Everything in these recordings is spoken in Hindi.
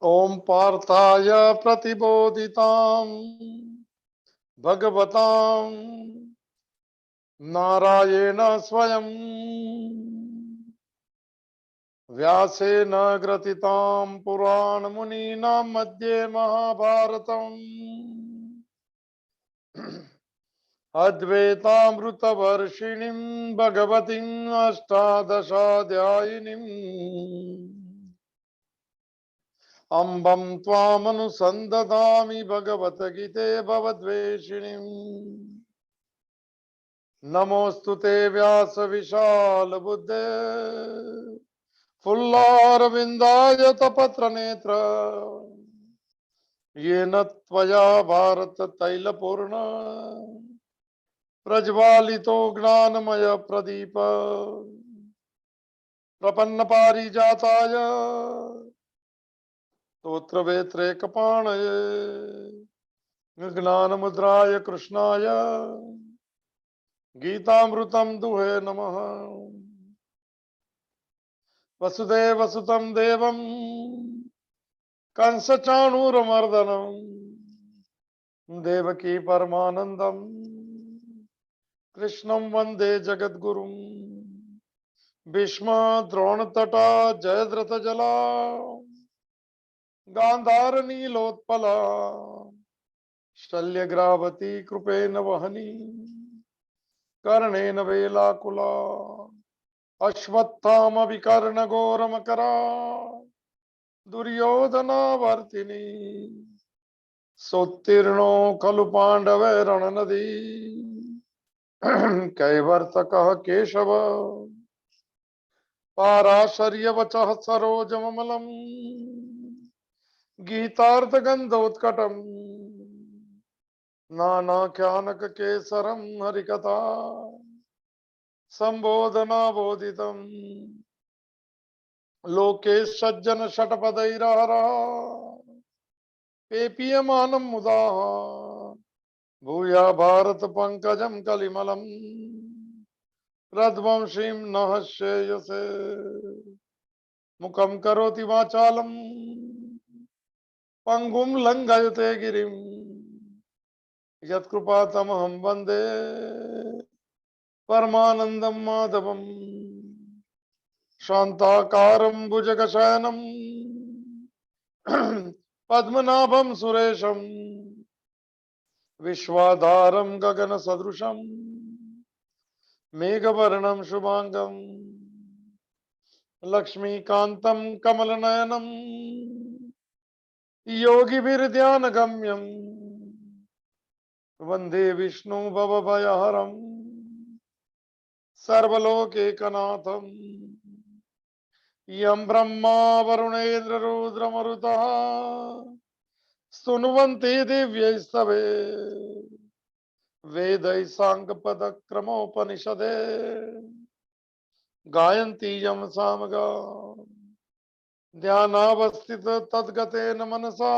ओम पार्थाय प्रतिबोधितां भगवतां नारायण स्वयं व्यासेन ग्रथितां पुराणमुनीनां मध्ये महाभारतम् अद्वैतामृतवर्षिणीं भगवतीम् अष्टादशाध्यायिनीम् अम्बं त्वामनुसन्दधामि भगवद्गीते भवद्वेषिणीम् नमोऽस्तु ते व्यास विशाल बुद्धे फुल्लारविन्दाय तपत्रनेत्र येन त्वया भारत तैलपूर्ण प्रज्वालितो ज्ञानमय प्रदीप प्रपन्न पारिजाताय स्तोत्रवेत्रैकपाणये ज्ञानमुद्राय कृष्णाय गीतामृतं दुहे नमः। वसुदेवसुतं देवं कंसचाणूरमर्दनं देवकी परमानन्दं कृष्णं वन्दे जगद्गुरुं भीष्म द्रोणतटा जयद्रथजला गान्धारनीलोत्पला शल्यग्रावती कृपेण वहनी कर्णेन वेलाकुला अश्वत्थामविकर्णघोरमकरा दुर्योधनावर्तिनी सोत्तीर्णो खलु पाण्डवैरणनदी कैवर्तकः केशव पाराशर्यवचः सरोजममलम् गीतार्थगन्धोत्कटम् नानाख्यानककेसरं हरिकथा संबोधनाबोधितम् लोके सज्जन षट्पदैरहरः पेपीयमानं मुदाः भूया भारत पंकजं कलिमलम् रघुवंशीं नः श्रेयसे मुखं करोति वाचालम् पंगुं लंघयते गिरिं यत्कृपातमहं वन्दे परमानन्दं माधवम् शान्ताकारं भुजगशयनं पद्मनाभं सुरेशं विश्वाधारं गगनसदृशं मेघवर्णं शुभांगं लक्ष्मीकान्तं कमलनयनं योगिभिर्ध्यानगम्यं वन्दे विष्णु भवभयहरं सर्वलोकैकनाथं यं ब्रह्मा वरुणेन्द्र रुद्रमरुतः स्तुनुवन्ति दिव्यैस्तवे वेदैः साङ्गपदक्रमोपनिषदे गायन्ति यं सामगा ध्यानावस्थित तद्गतेन मनसा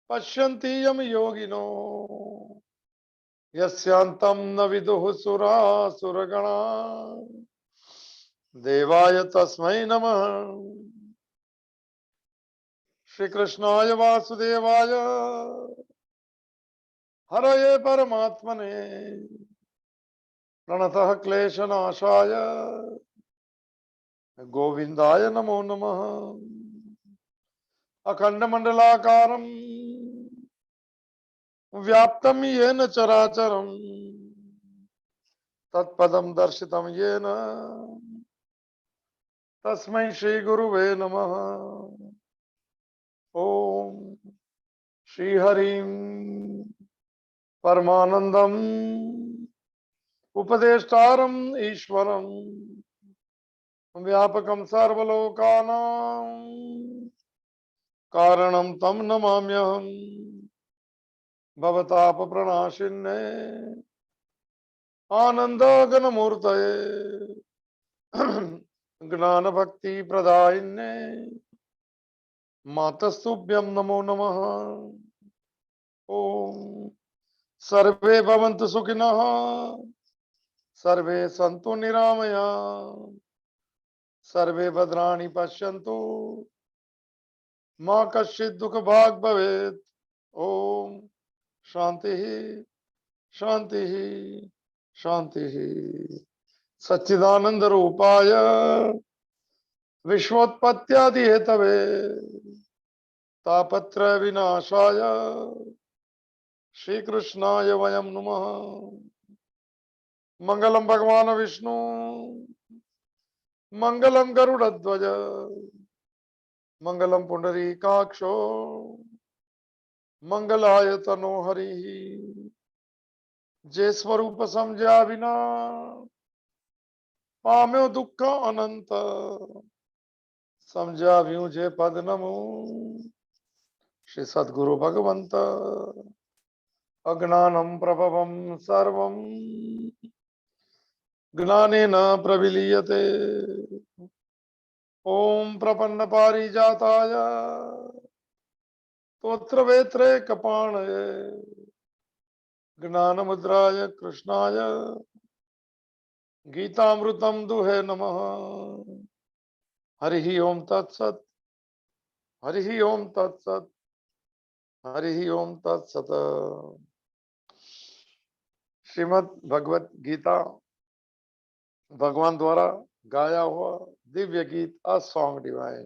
पश्यन्ति यं योगिनो यस्यान्तं न विदुः सुरासुरगणा देवाय तस्मै नमः। श्री कृष्णाय वासुदेवाय हरये परमात्मने प्रणतः क्लेशनाशाय गोविंदाय नमो नमः। अखंडमंडलाकारं व्याप्तं येन चराचरं तत्पदं दर्शितं येन तस्मै श्री गुरुवे नमः। ओम श्री हरिं परमानंदम उपदेष्टारं ईश्वरं व्यापकं सर्वलोकानां कारणं तं नमाम्यहम् भवतापप्रणाशिन्ने आनन्दघनमूर्तये ज्ञानभक्तिप्रदायिन्ने मातस्तुभ्यं नमो नमः। ओम सर्वे भवन्तु सुखिनः सर्वे सन्तु निरामया सर्वे भद्राणि पश्यन्तु मा कश्चित् दुख भाग भवेत्। ओम शांति शांति शांति। सच्चिदानंद रूपाय विश्वोत्पत्त्यादि हेतवे तापत्रय विनाशाय श्री कृष्णाय वयं नुमः। मंगलम भगवान विष्णु मंगलम गरुड़ध्वज मंगलम पुंडरीकाक्षो मंगलाय तनो हरि। जे स्वरूप समझा बिना पाम्यो दुख अनंत समझा भ्यू जे पद नमो श्री सद्गुरु भगवंत। अज्ञानम प्रभवम सर्वम ज्ञानेन प्रविलीयते। ओम प्रपन्न पारिजाताय तोत्र वेत्रे कपाणये ज्ञान मुद्राय कृष्णाय गीतामृतम दुहे नमः। हरि ओम तत्सत। हरि ओम तत्सत। हरि ओम तत्सत। श्रीमद् भगवत गीता भगवान द्वारा गाया हुआ दिव्य गीत अ सॉन्ग डिवाइन।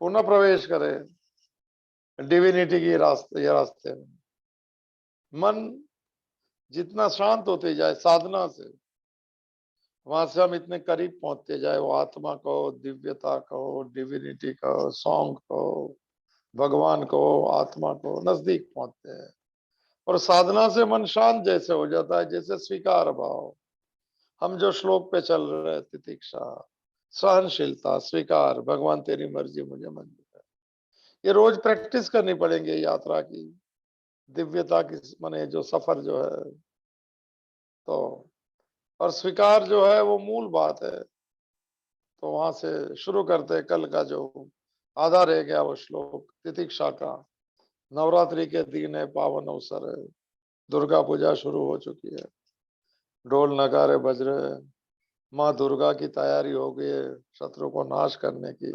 पुनः प्रवेश करें डिविनिटी की रास्ते में। मन जितना शांत होते जाए साधना से, वहां से हम इतने करीब पहुंचते जाए, वो आत्मा कहो, दिव्यता कहो, डिविनिटी कहो, सॉन्ग कहो, भगवान को, आत्मा को, नजदीक पहुंचते हैं। और साधना से मन शांत जैसे हो जाता है, जैसे स्वीकार भाव। हम जो श्लोक पे चल रहे हैं, तितिक्षा, सहनशीलता, स्वीकार, भगवान तेरी मर्जी मुझे मंजूर है, ये रोज प्रैक्टिस करनी पड़ेंगे यात्रा की, दिव्यता की, माने जो सफर जो है। तो और स्वीकार जो है वो मूल बात है। तो वहां से शुरू करते हैं कल का जो आधा रह गया वो श्लोक तितिक्षा का। नवरात्रि के दिन है, पावन अवसर है, दुर्गा पूजा शुरू हो चुकी है, ढोल नगारे बज रहे हैं, माँ दुर्गा की तैयारी हो गई है शत्रु को नाश करने की।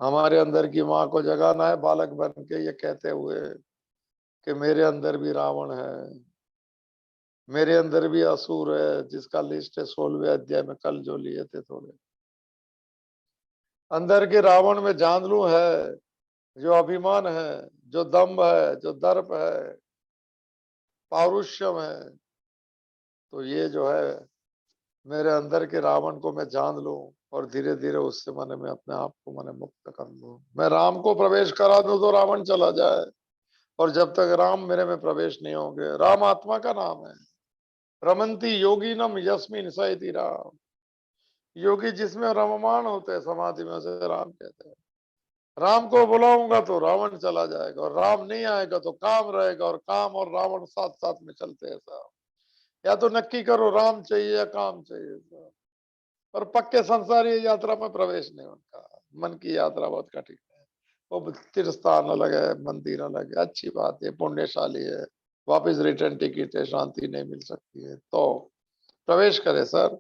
हमारे अंदर की माँ को जगाना है बालक बन के, ये कहते हुए कि मेरे अंदर भी रावण है, मेरे अंदर भी असुर है, जिसका लिस्ट है 16वें अध्याय में कल जो लिए थे थोड़े। अंदर के रावण में जांदलू है, जो अभिमान है, जो दम्भ है, जो दर्प है, पौरुष्यम है। तो ये जो है मेरे अंदर के रावण को मैं जान लूं और धीरे धीरे उससे मैंने मैं अपने आप को मैंने मुक्त कर लूं। मैं राम को प्रवेश करा दूं तो रावण चला जाए, और जब तक राम मेरे में प्रवेश नहीं होंगे, राम आत्मा का नाम है। रमंती योगिनम यस्मिन स इति राम। योगी जिसमें रममान होते हैं समाधि में, उसे राम कहते हैं। राम को बुलाऊंगा तो रावण चला जाएगा, और राम नहीं आएगा तो काम रहेगा, और काम और रावण साथ साथ में चलते हैं साहब। या तो नक्की करो राम चाहिए या काम चाहिए साहब। और पक्के संसारी यात्रा में प्रवेश नहीं उनका। मन की यात्रा बहुत कठिन है। वो तीर्थ स्थान अलग है, मंदिर अलग है, अच्छी बात है, पुण्यशाली है, वापस रिटर्न टिकट है, शांति नहीं मिल सकती है तो प्रवेश करे सर।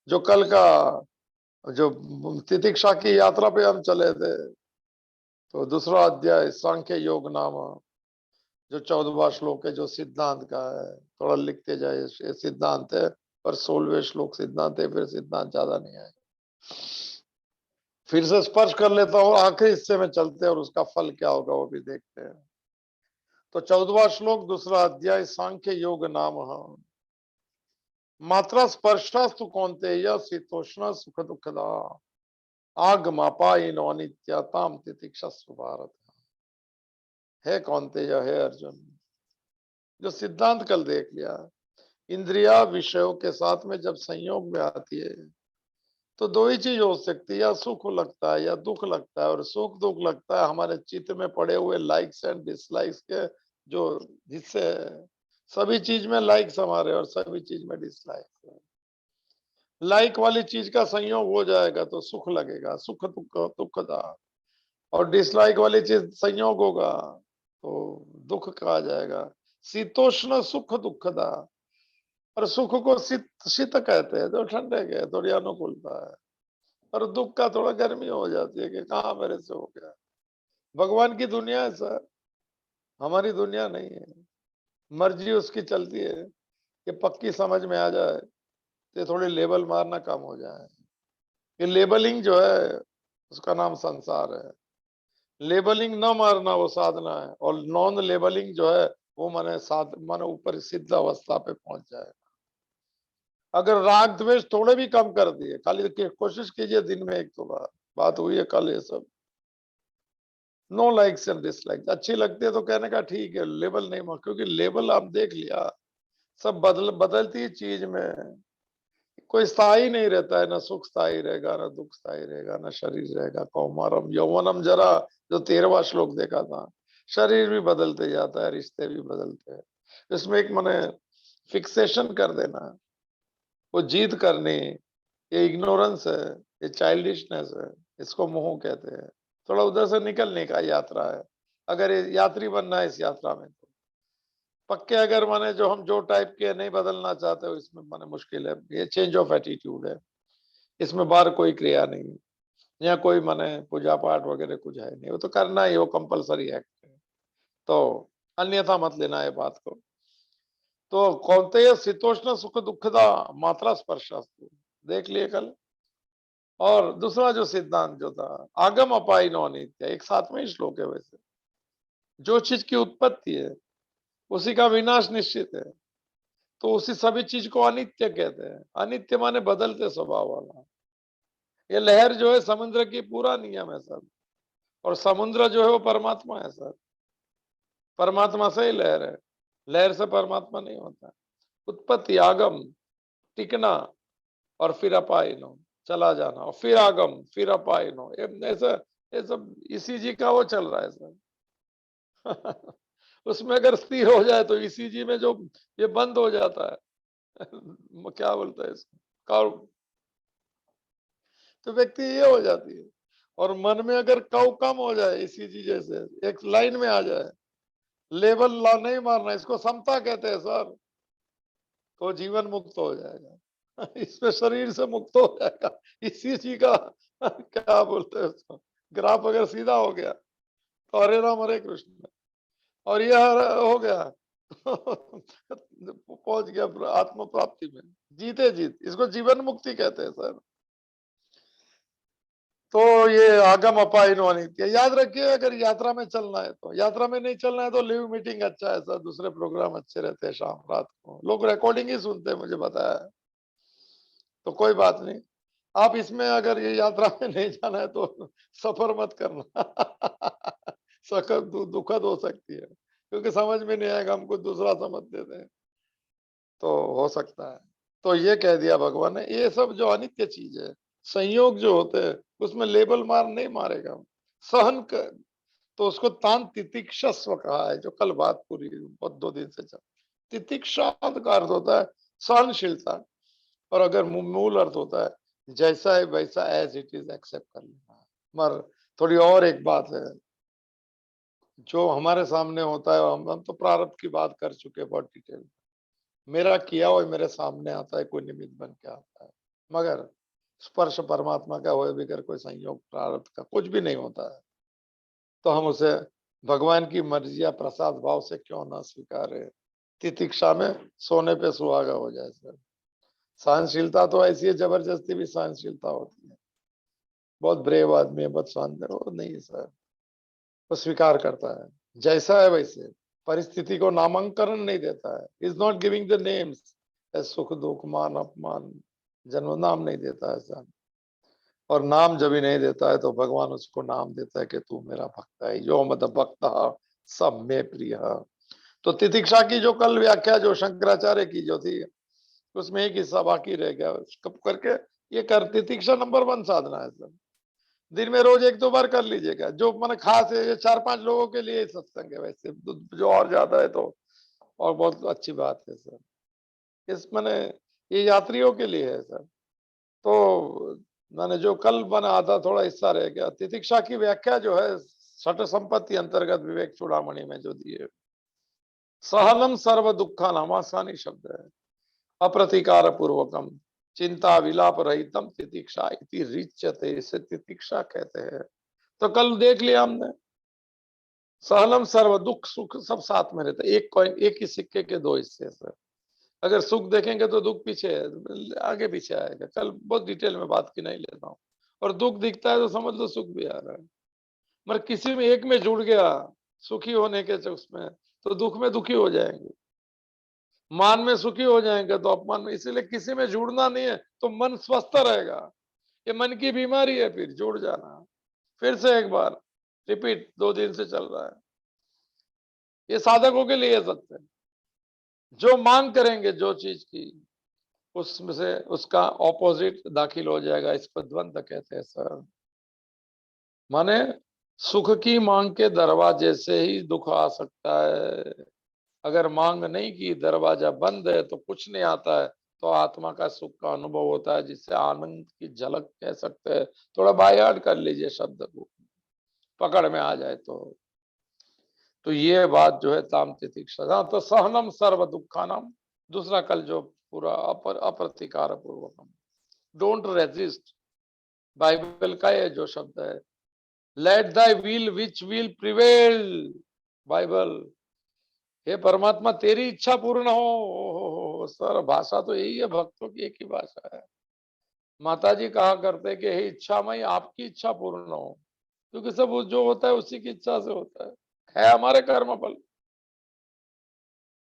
जो कल का जो तितिक्षा की यात्रा पे हम चले थे, तो दूसरा अध्याय सांख्य योग नाम, जो 14वां श्लोक है, जो सिद्धांत का है, थोड़ा लिखते जाए, ये सिद्धांत है, पर 16वें श्लोक सिद्धांत है, फिर सिद्धांत ज्यादा नहीं है। फिर से स्पर्श कर लेता हूँ, आखिरी हिस्से में चलते हैं और उसका फल क्या होगा वो भी देखते हैं। तो 14वां श्लोक दूसरा अध्याय सांख्य योग नाम। मात्रा स्पर्शास्तु कौन्तेय शीतोष्ण सुख दुखदा आगमापायिनो अनित्यताम तितिक्षस्व भारत। है कौन्तेय, है अर्जुन, जो सिद्धांत कल देख लिया, इंद्रिया विषयों के साथ में जब संयोग में आती है तो दो ही चीज हो सकती है, या सुख लगता है या दुख लगता है। और सुख दुख लगता है हमारे चित्त में पड़े हुए लाइक्स एंड डिसलाइक्स के, जो जिससे सभी चीज में लाइक्स हमारे और सभी चीज में डिसलाइक्स। लाइक वाली चीज का संयोग हो जाएगा तो सुख लगेगा, सुख दुख दुखदा। और डिसलाइक वाली चीज संयोग होगा तो दुख कहा जाएगा। शीतोष्ण सुख दुखदा। और सुख को शीत शीत कहते हैं, जो ठंडे के थोड़ी अनुकूलता है। और दुख का थोड़ा गर्मी हो जाती है कि कहाँ मेरे से हो गया। भगवान की दुनिया है सर, हमारी दुनिया नहीं है। मर्जी उसकी चलती है। ये पक्की समझ में आ जाए तो ये थोड़ी लेबल मारना कम हो जाए। ये लेबलिंग जो है उसका नाम संसार है। लेबलिंग न मारना वो साधना है, और नॉन लेबलिंग जो है वो माने ऊपर सिद्ध अवस्था पे पहुंच जाए। अगर राग द्वेष थोड़े भी कम कर दिए, खाली कोशिश कीजिए दिन में एक दो बार, बात हुई है कल ये सब, नो लाइक्स एंड डिसलाइक्स, अच्छी लगती है तो कहने का ठीक है, लेबल नहीं मार, क्योंकि लेबल आप देख लिया सब बदलती चीज में कोई स्थायी नहीं रहता है। ना सुख स्थायी रहेगा, ना दुख स्थायी रहेगा, ना शरीर रहेगा। कौमारम यौवनम जरा, जो 13वां श्लोक देखा था, शरीर भी बदलते जाता है, रिश्ते भी बदलते हैं। इसमें एक मने फिक्सेशन कर देना, वो जीत करनी, ये इग्नोरेंस है, ये चाइल्डिशनेस है, इसको मोह कहते हैं। थोड़ा उधर से निकलने का यात्रा है, अगर ये यात्री बनना है इस यात्रा में तो पक्के। अगर माने जो हम जो टाइप के नहीं बदलना चाहते हो, इसमें माने मुश्किल है। ये चेंज ऑफ एटीट्यूड है, इसमें बाहर कोई क्रिया नहीं है, या कोई माने पूजा पाठ वगैरह कुछ है नहीं, वो तो करना ही, वो कंपलसरी एक्ट है। तो अन्यथा मत लेना है बात को। तो कौनते शीतोष्ण सुख दुखदा मात्रा स्पर्शास्तु, देख लिए कल। और दूसरा जो सिद्धांत जो था, आगम अपाइनो अनित्य, एक 7वां श्लोक है वैसे, जो चीज की उत्पत्ति है उसी का विनाश निश्चित है, तो उसी सभी चीज को अनित्य कहते हैं। अनित्य माने बदलते स्वभाव वाला। ये लहर जो है समुद्र की पूरा नियम है सर, और समुद्र जो है वो परमात्मा है सर, परमात्मा से ही लहर है, लहर से परमात्मा नहीं होता। उत्पत्ति, आगम, टिकना, और फिर अपाइनो, चला जाना, और फिर आगम, फिर अपाइनो, ऐसा ये सब इसी जी का वो चल रहा है सर। उसमें अगर स्थिर हो जाए तो इसी जी में जो ये बंद हो जाता है, क्या बोलता है इसको, तो व्यक्ति ये हो जाती है। और मन में अगर कव कम हो जाए, इसी चीज जैसे एक लाइन में आ जाए, लेबल ला नहीं मारना, इसको समता कहते हैं सर, तो जीवन मुक्त हो जाएगा। इसमें शरीर से मुक्त हो जाएगा, इसी चीज का क्या बोलते हैं उसको, ग्राफ अगर सीधा हो गया तो हरे राम हरे कृष्ण, और यह हो गया पहुंच गया आत्म प्राप्ति में, जीते जीत, इसको जीवन मुक्ति कहते हैं सर। तो ये आगम अपाइनो अनित्य याद रखिए। अगर यात्रा में चलना है तो, यात्रा में नहीं चलना है तो लिव मीटिंग अच्छा है सर, दूसरे प्रोग्राम अच्छे रहते हैं शाम रात को, लोग रिकॉर्डिंग ही सुनते हैं, मुझे बताया है। तो कोई बात नहीं, आप इसमें अगर ये यात्रा में नहीं जाना है तो सफर मत करना। सखत दुखद हो सकती है, क्योंकि समझ में नहीं आएगा, हमको दूसरा समझ देते हैं, तो हो सकता है। तो ये कह दिया भगवान ने, ये सब जो अनित्य चीज है, संयोग जो होते हैं, उसमें लेबल मार नहीं मारेगा, सहन कर। तो उसको तान तितिक्षस्व कहा है, जो कल बात पूरी बहुत 2 दिन से चल। तितिक्षा का अर्थ होता है सहनशीलता, और अगर मूल अर्थ होता है जैसा है वैसा एज इट इज एक्सेप्ट कर लेना। मगर थोड़ी और एक बात है, जो हमारे सामने होता है, हम तो प्रारब्ध की बात कर चुके हैं बहुत डिटेल। मेरा किया हुआ मेरे सामने आता है, कोई निमित्त बन के आता है, मगर स्पर्श परमात्मा का हुए बगैर कोई संयोग प्रारब्ध का कुछ भी नहीं होता है। तो हम उसे भगवान की मर्जी या प्रसाद भाव से क्यों ना स्वीकारे। तितिक्षा में सोने पे सुहागा हो जाए सर। सहनशीलता तो ऐसी है, जबरदस्ती भी सहनशीलता होती है। बहुत ब्रेव आदमी है, बहुत शानदार, वो नहीं है सर, वो स्वीकार करता है जैसा है वैसे, परिस्थिति को नामांकन नहीं देता है, is not giving the names, सुख दुख मान अपमान, जन्म नाम नहीं देता है सर। और नाम जब ही नहीं देता है तो भगवान उसको नाम देता है कि तू मेरा भक्त है, यो मद भक्त सब में प्रिय। तो तितिक्षा की जो कल व्याख्या जो शंकराचार्य की जो थी, उसमें एक हिस्सा बाकी रह गया, कब करके ये कर, तितिक्षा नंबर 1 साधना है सर। दिन में रोज 1-2 बार कर लीजिएगा, जो मैंने खास है, ये 4-5 लोगों के लिए सत्संग है, वैसे जो और ज्यादा है तो और बहुत अच्छी बात है सर। इस मैंने ये यात्रियों के लिए है सर। तो मैंने जो कल बना था थोड़ा हिस्सा रह गया। तितिक्षा की व्याख्या जो है छठ संपत्ति अंतर्गत विवेक चूड़ामणि में जो दी है, सहनम सर्व दुखा नामासानी शब्द है, अप्रतिकार पूर्वकम चिंता विलाप रहितम तितिक्षा इति रिच्यते, इसे तितिक्षा कहते हैं। तो कल देख लिया हमने सहनम सर्व, दुख सुख सब साथ में रहता है। एक कॉइन, एक ही सिक्के के दो हिस्से सर। अगर सुख देखेंगे तो दुख पीछे है, आगे पीछे आएगा। कल बहुत डिटेल में बात की, नहीं लेता हूँ। और दुख दिखता है तो समझ लो सुख भी आ रहा है। मगर किसी में एक में जुड़ गया सुखी होने के उसमें, तो दुख में दुखी हो जाएंगे। मान में सुखी हो जाएंगे तो अपमान में। इसीलिए किसी में जुड़ना नहीं है तो मन स्वस्थ रहेगा। ये मन की बीमारी है, फिर जुड़ जाना। फिर से एक बार रिपीट, 2 दिन से चल रहा है। ये साधकों के लिए सत्य है। जो मांग करेंगे जो चीज की, उसमें से उसका ऑपोजिट दाखिल हो जाएगा। इसको द्वंद्व कहते हैं सर। माने सुख की मांग के दरवाजे से ही दुख आ सकता है। अगर मांग नहीं की, दरवाजा बंद है, तो कुछ नहीं आता है। तो आत्मा का सुख का अनुभव होता है, जिससे आनंद की झलक कह सकते हैं। थोड़ा बायाड कर लीजिए शब्द को, पकड़ में आ जाए तो ये बात जो है ताम तितिक्षा। हाँ, तो सहनम सर्व दुखानम। दूसरा कल जो पूरा अप्रतिकार पूर्वकम, डोंट रेजिस्ट। बाइबल का ये जो शब्द है, let thy will which will prevail. Bible, हे परमात्मा तेरी इच्छा पूर्ण हो। सर भाषा तो यही है, भक्तों की एक ही भाषा है। माता जी कहा करते कि हे इच्छा मई, आपकी इच्छा पूर्ण हो। क्योंकि सब जो होता है उसी की इच्छा से होता है हमारे कर्म फल।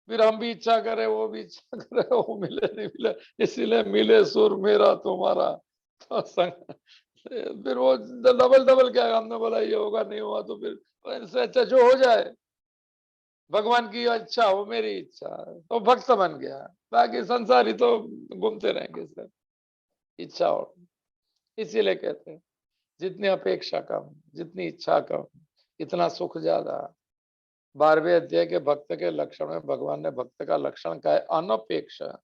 फिर हम भी इच्छा करें, वो भी इच्छा करे, वो मिले नहीं मिले। इसीलिए मिले सुर मेरा तुम्हारा तो संग। फिर वो डबल डबल क्या, हमने बोला ये होगा, नहीं हुआ तो फिर इससे अच्छा जो हो जाए, भगवान की इच्छा हो, मेरी इच्छा, तो भक्त बन गया। बाकी संसारी तो घूमते रहेंगे सर, इच्छा हो। इसीलिए कहते हैं जितनी अपेक्षा कम, जितनी इच्छा कम, इतना सुख ज्यादा। 12वें अध्याय के भक्त के लक्षण में भगवान ने भक्त का लक्षण कहा है अनपेक्षा।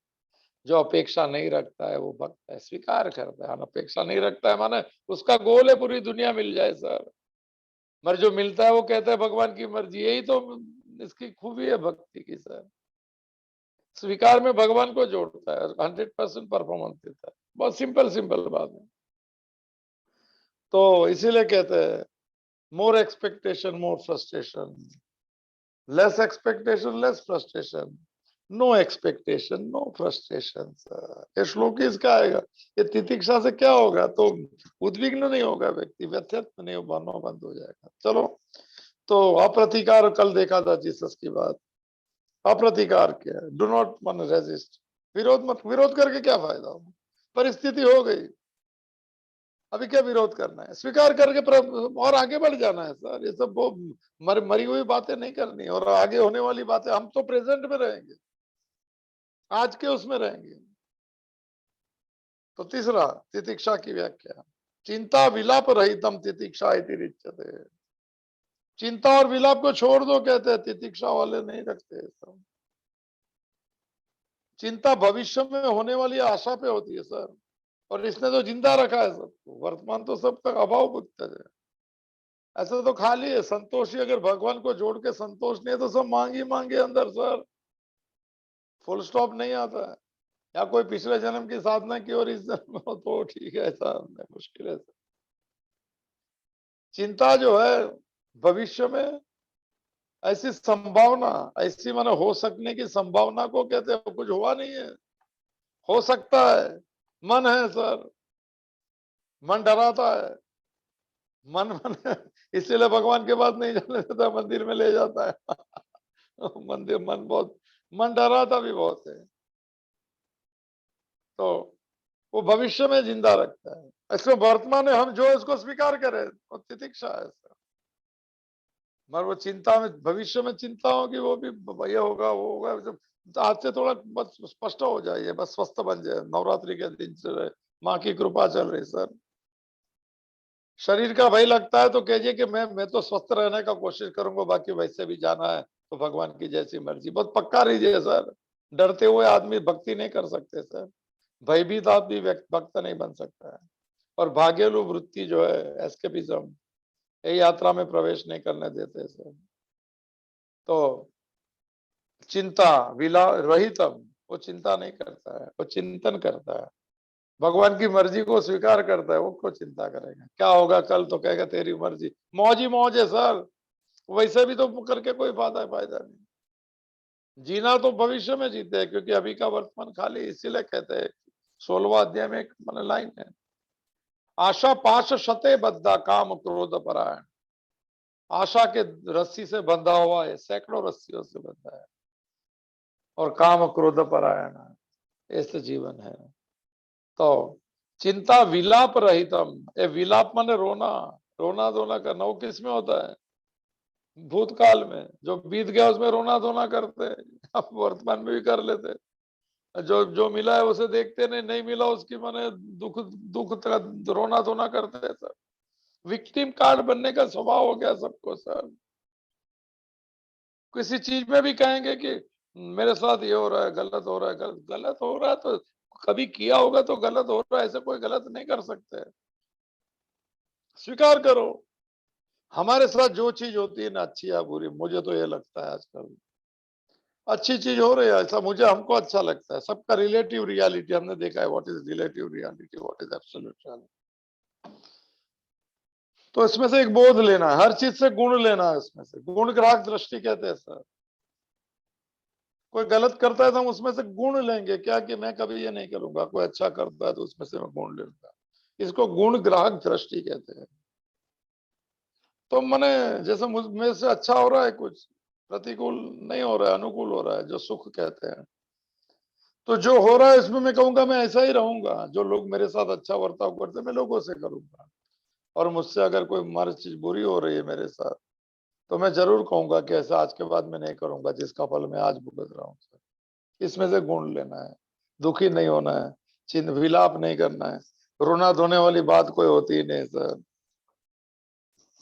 जो अपेक्षा नहीं रखता है वो भक्त है, स्वीकार करता है। अनपेक्षा नहीं रखता है माने उसका गोल है पूरी दुनिया मिल जाए सर। मगर जो मिलता है वो कहता है भगवान की मर्जी। यही तो इसकी खूबी है भक्ति की सर। स्वीकार में भगवान को जोड़ता है, 100% परफॉर्मेंस देता है। बहुत सिंपल सिंपल बात है। तो इसीलिए कहते हैं more expectation more frustration, less expectation less frustration, no expectation no frustration. ये श्लोक इसका आएगा। ये तितिक्षा से क्या होगा, तो उद्विग्न नहीं होगा व्यक्ति, व्यथित नहीं होना बंद हो जाएगा। चलो, तो अप्रतिकार कल देखा था जीसस की बात। अप्रतिकार क्या है? Do not one resist. विरोध मत, विरोध करके क्या फायदा हो। परिस्थिति हो गई, अभी क्या विरोध करना है, स्वीकार करके और आगे बढ़ जाना है सर। ये सब वो मरी हुई बातें नहीं करनी, और आगे होने वाली बातें। हम तो प्रेजेंट में रहेंगे, आज के उसमें रहेंगे। तो तीसरा, तितिक्षा की व्याख्या, चिंता विलाप रहितम तितिक्षा इति रिच्यते। चिंता और विलाप को छोड़ दो कहते हैं, तितिक्षा वाले नहीं रखते सब। चिंता भविष्य में होने वाली आशा पे होती है सर। और इसने तो जिंदा रखा है सबको, वर्तमान तो सब तक अभाव बुझता है। ऐसा तो खाली है। संतोषी अगर भगवान को जोड़ के संतोष नहीं है तो सब मांगी मांगे अंदर सर, फुल स्टॉप नहीं आता है। या कोई पिछले जन्म की साधना की और इस जन्म में हो तो ठीक है, ऐसा मुश्किल है। चिंता जो है भविष्य में ऐसी संभावना, ऐसी माने हो सकने की संभावना को कहते हैं। कुछ हुआ नहीं है, हो सकता है। मन है सर, मन डराता है। मन इसीलिए भगवान के पास नहीं जाने देता, मंदिर में ले जाता है। मंदिर, मन बहुत, मन डराता भी बहुत है। तो वो भविष्य में जिंदा रखता है। इसको वर्तमान में हम जो इसको स्वीकार करें वो तितिक्षा है सर। मगर वो चिंता में, भविष्य में चिंता होगी, वो भी ये होगा वो होगा। जब आज से थोड़ा बस स्पष्ट हो जाइए, बस स्वस्थ बन जाए। नवरात्रि के दिन से माँ की कृपा चल रही सर। शरीर का भय लगता है तो कहिए कि मैं तो स्वस्थ रहने का कोशिश करूंगा, बाकी वैसे भी जाना है तो भगवान की जैसी मर्जी। बहुत पक्का रहिए सर। डरते हुए आदमी भक्ति नहीं कर सकते सर। भयभीत आदमी भक्त नहीं बन सकता है। और भाग्यलु वृत्ति जो है, एस्केपिज्म, ये यात्रा में प्रवेश नहीं करने देते सर। तो चिंता विला रहितम, वो चिंता नहीं करता है, वो चिंतन करता है। भगवान की मर्जी को स्वीकार करता है, वो को चिंता करेगा क्या होगा कल, तो कहेगा तेरी मर्जी। मौज ही मौज है सर। वैसे भी तो करके कोई फायदा नहीं। जीना तो भविष्य में जीते हैं, क्योंकि अभी का वर्तमान खाली, इसीलिए कहते हैं 16वां अध्याय में एक लाइन है, आशा पाश शते बद्धा काम क्रोध परायण। आशा के रस्सी से बंधा हुआ है, सैकड़ों रस्सियों से बंधा है, और काम क्रोध परायण है, ऐसे जीवन है। तो चिंता विलाप रहितम, ये विलाप माने रोना, रोना धोना करना, वो किस में होता है? भूतकाल में। जो बीत गया उसमें रोना धोना करते हैं, अब वर्तमान में भी कर लेते हैं। जो जो मिला है उसे देखते नहीं, नहीं मिला उसकी माने दुख दुख रोना धोना करते हैं सर। विक्टिम कार्ड बनने का स्वभाव हो गया सबको सर। किसी चीज में भी कहेंगे कि मेरे साथ ये हो रहा है, गलत हो रहा है, गलत गलत हो रहा है, तो कभी किया होगा तो गलत हो रहा है, ऐसे कोई गलत नहीं कर सकते। स्वीकार करो, हमारे साथ जो चीज होती है ना, अच्छी या बुरी, मुझे तो ये लगता है आजकल अच्छी चीज हो रही है, ऐसा मुझे हमको अच्छा लगता है। सबका रिलेटिव रियलिटी हमने देखा है, what is relative reality, what is absolute reality. तो इसमें से एक बोध लेना है, हर चीज से गुण लेना है, इसमें से गुण ग्राहक दृष्टि कहते हैं सर। कोई गलत करता है तो हम उसमें से गुण लेंगे, क्या कि मैं कभी ये नहीं करूंगा। कोई अच्छा करता है तो उसमें से मैं गुण लूंगा, इसको गुण ग्राहक दृष्टि कहते हैं। तो मैंने जैसे मुझ में से अच्छा हो रहा है, कुछ प्रतिकूल नहीं हो रहा है, अनुकूल हो रहा है, जो सुख कहते हैं, तो जो हो रहा है इसमें मैं कहूंगा मैं ऐसा ही रहूंगा। जो लोग मेरे साथ अच्छा बर्ताव करते मैं लोगों से करूंगा, और मुझसे अगर कोई हमारी चीज बुरी हो रही है मेरे साथ, तो मैं जरूर कहूंगा कि ऐसा आज के बाद मैं नहीं करूंगा, जिसका फल मैं आज भुगत रहा हूँ। इसमें से गुण लेना है, दुखी नहीं होना है, चिन्ह विलाप नहीं करना है। रोना धोने वाली बात कोई होती ही नहीं सर।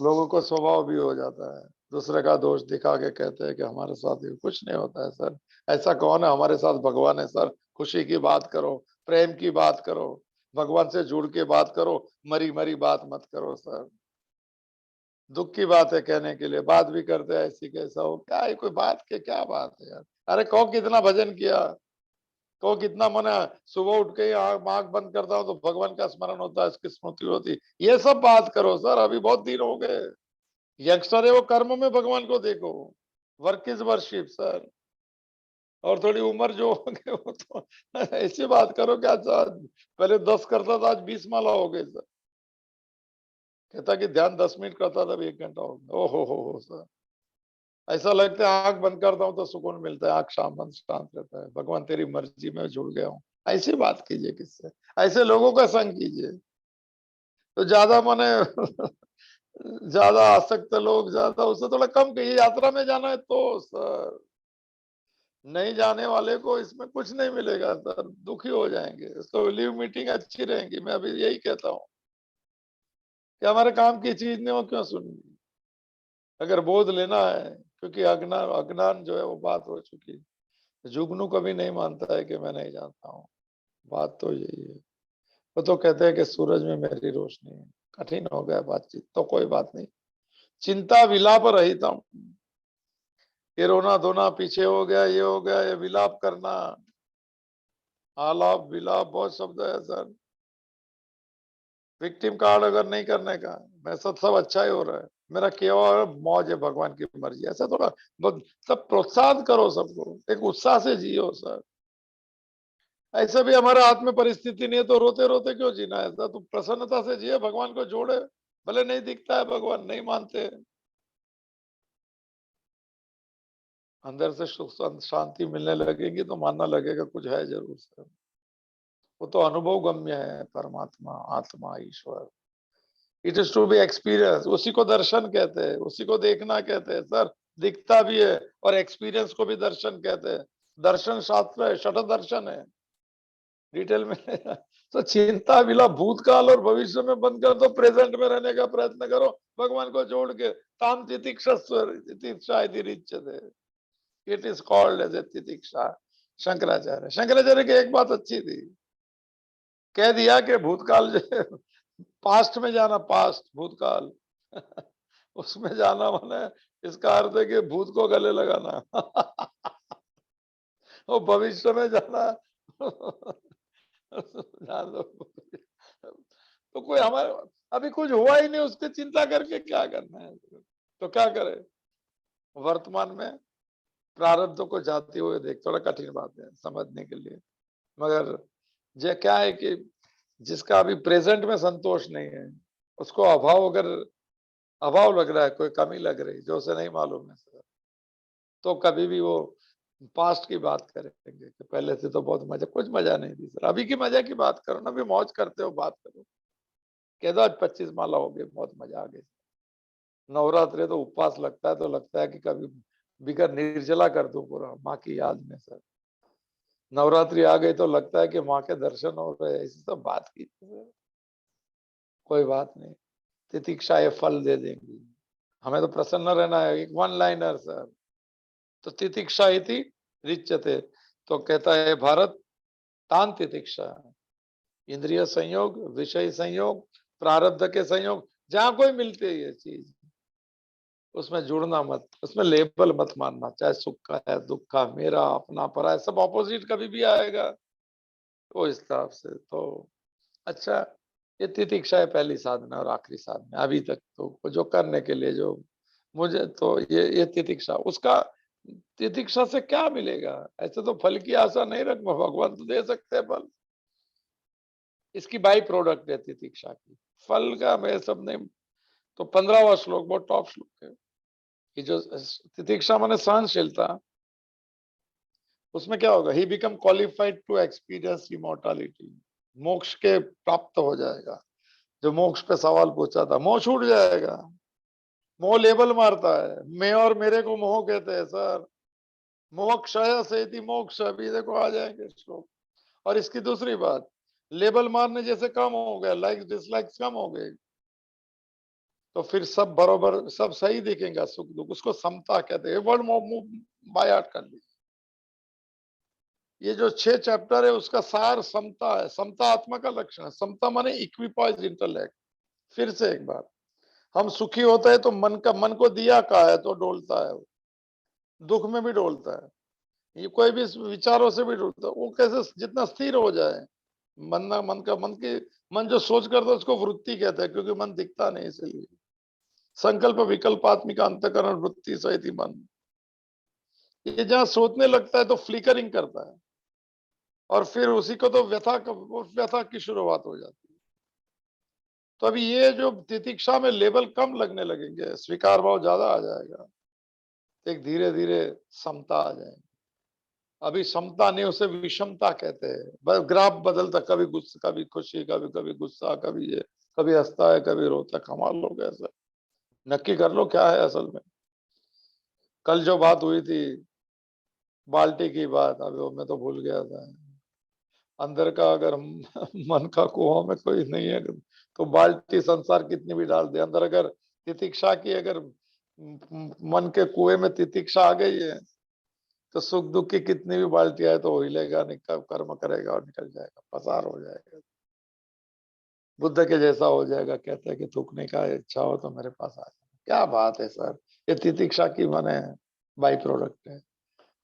लोगों को स्वभाव भी हो जाता है, दूसरे का दोष दिखा के कहते हैं कि हमारे साथ ही कुछ नहीं होता है सर। ऐसा कौन है? हमारे साथ भगवान है सर। खुशी की बात करो, प्रेम की बात करो, भगवान से जुड़ के बात करो, मरी मरी बात मत करो सर। दुख की बात है कहने के लिए, बात भी करते हैं ऐसी कैसा हो, क्या है कोई बात के, क्या बात है यार। अरे कहो कितना भजन किया, कहो कितना मना, सुबह उठ के आंख बंद करता हूं तो भगवान का स्मरण होता है, इसकी स्मृति होती, ये सब बात करो सर। अभी बहुत दिन हो गए। यंगस्टर है वो, कर्म में भगवान को देखो, वर्क इज वर्शिप सर। और थोड़ी उम्र जो हो गई वो तो ऐसी बात करो कि अच्छा पहले 10 करता था, आज 20 माला हो गई सर। कहता कि ध्यान 10 मिनट करता था, अभी 1 घंटा हो गया। हो सर, ऐसा लगता है आंख बंद करता हूँ तो सुकून मिलता है, आंख शाम बंद शांत रहता है, भगवान तेरी मर्जी में जुड़ गया हूँ। ऐसी बात कीजिए किससे, ऐसे लोगों का संग कीजिए। तो ज्यादा माने ज्यादा आसक्त लोग, ज्यादा उससे थोड़ा कम कहिए। यात्रा में जाना है तो सर, नहीं जाने वाले को इसमें कुछ नहीं मिलेगा सर, दुखी हो जाएंगे। तो लीव मीटिंग अच्छी रहेंगी, मैं अभी यही कहता हूँ कि हमारे काम की चीज नहीं हो क्यों सुननी। अगर बोध लेना है, क्योंकि अज्ञान अज्ञान जो है वो बात हो चुकी है। जुगनू कभी नहीं मानता है कि मैं नहीं जानता हूँ, बात तो यही है। वो तो कहते हैं कि सूरज में मेरी रोशनी है। कठिन हो गया बातचीत, तो कोई बात नहीं। चिंता विलाप रहित हूँ, ये रोना धोना पीछे हो गया, ये हो गया, ये विलाप करना, आलाप विलाप बहुत शब्द है सर। विक्टिम कार्ड अगर नहीं करने का, मैं सब अच्छा ही हो रहा है, मेरा केवल मौज है, भगवान की मर्जी, ऐसा थोड़ा सब प्रोत्साहन करो सबको, एक उत्साह से जियो सर। ऐसा भी हमारे हाथ में परिस्थिति नहीं है, तो रोते रोते क्यों जीना है सर? तो प्रसन्नता से जिए, भगवान को जोड़े। भले नहीं दिखता है, भगवान नहीं मानते, अंदर से सुख शांति मिलने लगेगी तो मानना लगेगा कुछ है जरूर सर। वो तो अनुभव गम्य है, परमात्मा आत्मा ईश्वर, it is to be experience. उसी को दर्शन कहते हैं, उसी को देखना कहते हैं सर। दिखता भी है, और एक्सपीरियंस को भी दर्शन कहते हैं। दर्शन शास्त्र है, शठ दर्शन है, डिटेल में तो चिंता विला भूतकाल और भविष्य में बंद कर दो, प्रेजेंट में रहने का प्रयत्न करो, भगवान को जोड़ के। ताम तितिक्षा it is called as a तितिक्षा। शंकराचार्य की एक बात अच्छी थी, कह दिया कि भूतकाल जो है, पास्ट में जाना, पास्ट भूतकाल उसमें जाना माने इसका अर्थ है कि भूत को गले लगाना और भविष्य में जाना जान दो। तो कोई हमारे अभी कुछ हुआ ही नहीं, उसकी चिंता करके क्या करना है? तो क्या करे? वर्तमान में प्रारब्धों को जाते हुए देख, थोड़ा कठिन बात है समझने के लिए, मगर ये क्या है कि जिसका अभी प्रेजेंट में संतोष नहीं है, उसको अभाव लग रहा है, कोई कमी लग रही जो उसे नहीं मालूम है सर, तो कभी भी वो पास्ट की बात करेंगे कि पहले से तो बहुत मजा, कुछ मजा नहीं थी सर, अभी की मजा की बात करो ना, अभी मौज करते हो, बात करो, कह दो आज 25 माला हो गई, बहुत मजा आ गई। नवरात्रि तो उपवास लगता है, तो लगता है कि कभी बिगर निर्जला कर दूं पूरा माँ की याद में सर। नवरात्रि आ गई तो लगता है कि माँ के दर्शन हो रहे, ऐसी सब बात की सर। कोई बात नहीं, तितिक्षा ये फल दे देंगी, हमें तो प्रसन्न रहना है, एक वन लाइनर सर। तो तितिक्षा इति रिच्यते, तो कहता है भारत, तान तितिक्षा, इंद्रिय संयोग, विषय संयोग, प्रारब्ध के संयोग, जहां कोई मिलती है ये चीज, उसमें जुड़ना मत, उसमें लेबल मत मानना, चाहे सुख का है, दुख का, मेरा, अपना, परा है, सब ऑपोजिट कभी भी आएगा। तो इस हिसाब से तो अच्छा, ये तितिक्षा है पहली साधना और आखिरी साधना अभी तक, तो जो करने के लिए जो मुझे तो ये तितिक्षा, उसका तितिक्षा से क्या मिलेगा, ऐसे तो फल की आशा नहीं रखो, भगवान तो दे सकते हैं फल, इसकी बाई प्रोडक्ट है तितिक्षा की, फल का मैं सब नहीं। तो 15वां श्लोक बहुत टॉप श्लोक है कि जो तितिक्षा माने सहनशीलता, उसमें क्या होगा, he become qualified to experience immortality, मोक्ष के प्राप्त हो जाएगा। जो मोक्ष पे सवाल पूछा था, मोह छूट जाएगा। मोह लेबल मारता है, मैं और मेरे को मोह कहते हैं सर। मोह क्षय से मोक्ष, अभी देखो आ जाएंगे श्लोक। और इसकी दूसरी बात, लेबल मारने जैसे कम हो गया, लाइक्स डिसलाइक्स कम हो गए, तो फिर सब बरोबर, सब सही दिखेगा, सुख दुख, उसको समता कहते हैं। वर्ड बाय हार्ट कर लीजिए, ये जो 6 चैप्टर है उसका सार समता है। समता आत्मा का लक्षण है। समता माने इक्विपॉइज इंटेलेक्ट। फिर से एक बार, हम सुखी होते हैं तो मन को दिया का है तो डोलता है, दुख में भी डोलता है, ये कोई भी विचारों से भी डोलता है। वो कैसे, जितना स्थिर हो जाए मन ना, मन जो सोच करता है उसको वृत्ति कहते हैं, क्योंकि मन दिखता नहीं, इसलिए संकल्प विकल्पात्मिका अंतकरण वृत्ति सहित ही मन, ये जहां सोचने लगता है तो फ्लिकरिंग करता है, और फिर उसी को तो व्यथा की शुरुआत हो जाती है। तो अभी ये जो तितिक्षा में लेवल कम लगने लगेंगे, स्वीकार भाव ज्यादा आ जाएगा, एक धीरे धीरे समता आ जाएगी। अभी समता नहीं, उसे विषमता कहते हैं, ग्राफ बदलता, कभी गुस्सा, कभी खुशी, कभी कभी गुस्सा, कभी ये, कभी हंसता है, कभी रोता है। कमाल लोग ऐसा, नक्की कर लो क्या है असल में। कल जो बात हुई थी बाल्टी की बात, अभी वो मैं तो भूल गया था। अंदर का अगर मन का कुआं में कोई नहीं है, तो बाल्टी संसार कितनी भी डाल दे, अंदर अगर तितिक्षा की, अगर मन के कुएं में तितिक्षा आ गई है, तो सुख दुख की कितनी भी बाल्टी आए तो हिलेगा, निकल कर्म करेगा और निकल जाएगा, पसार हो जाएगा, बुद्ध के जैसा हो जाएगा। कहते हैं कि थूकने का इच्छा हो तो मेरे पास आ जाए। क्या बात है सर, ये तितिक्षा की माने बाई प्रोडक्ट है,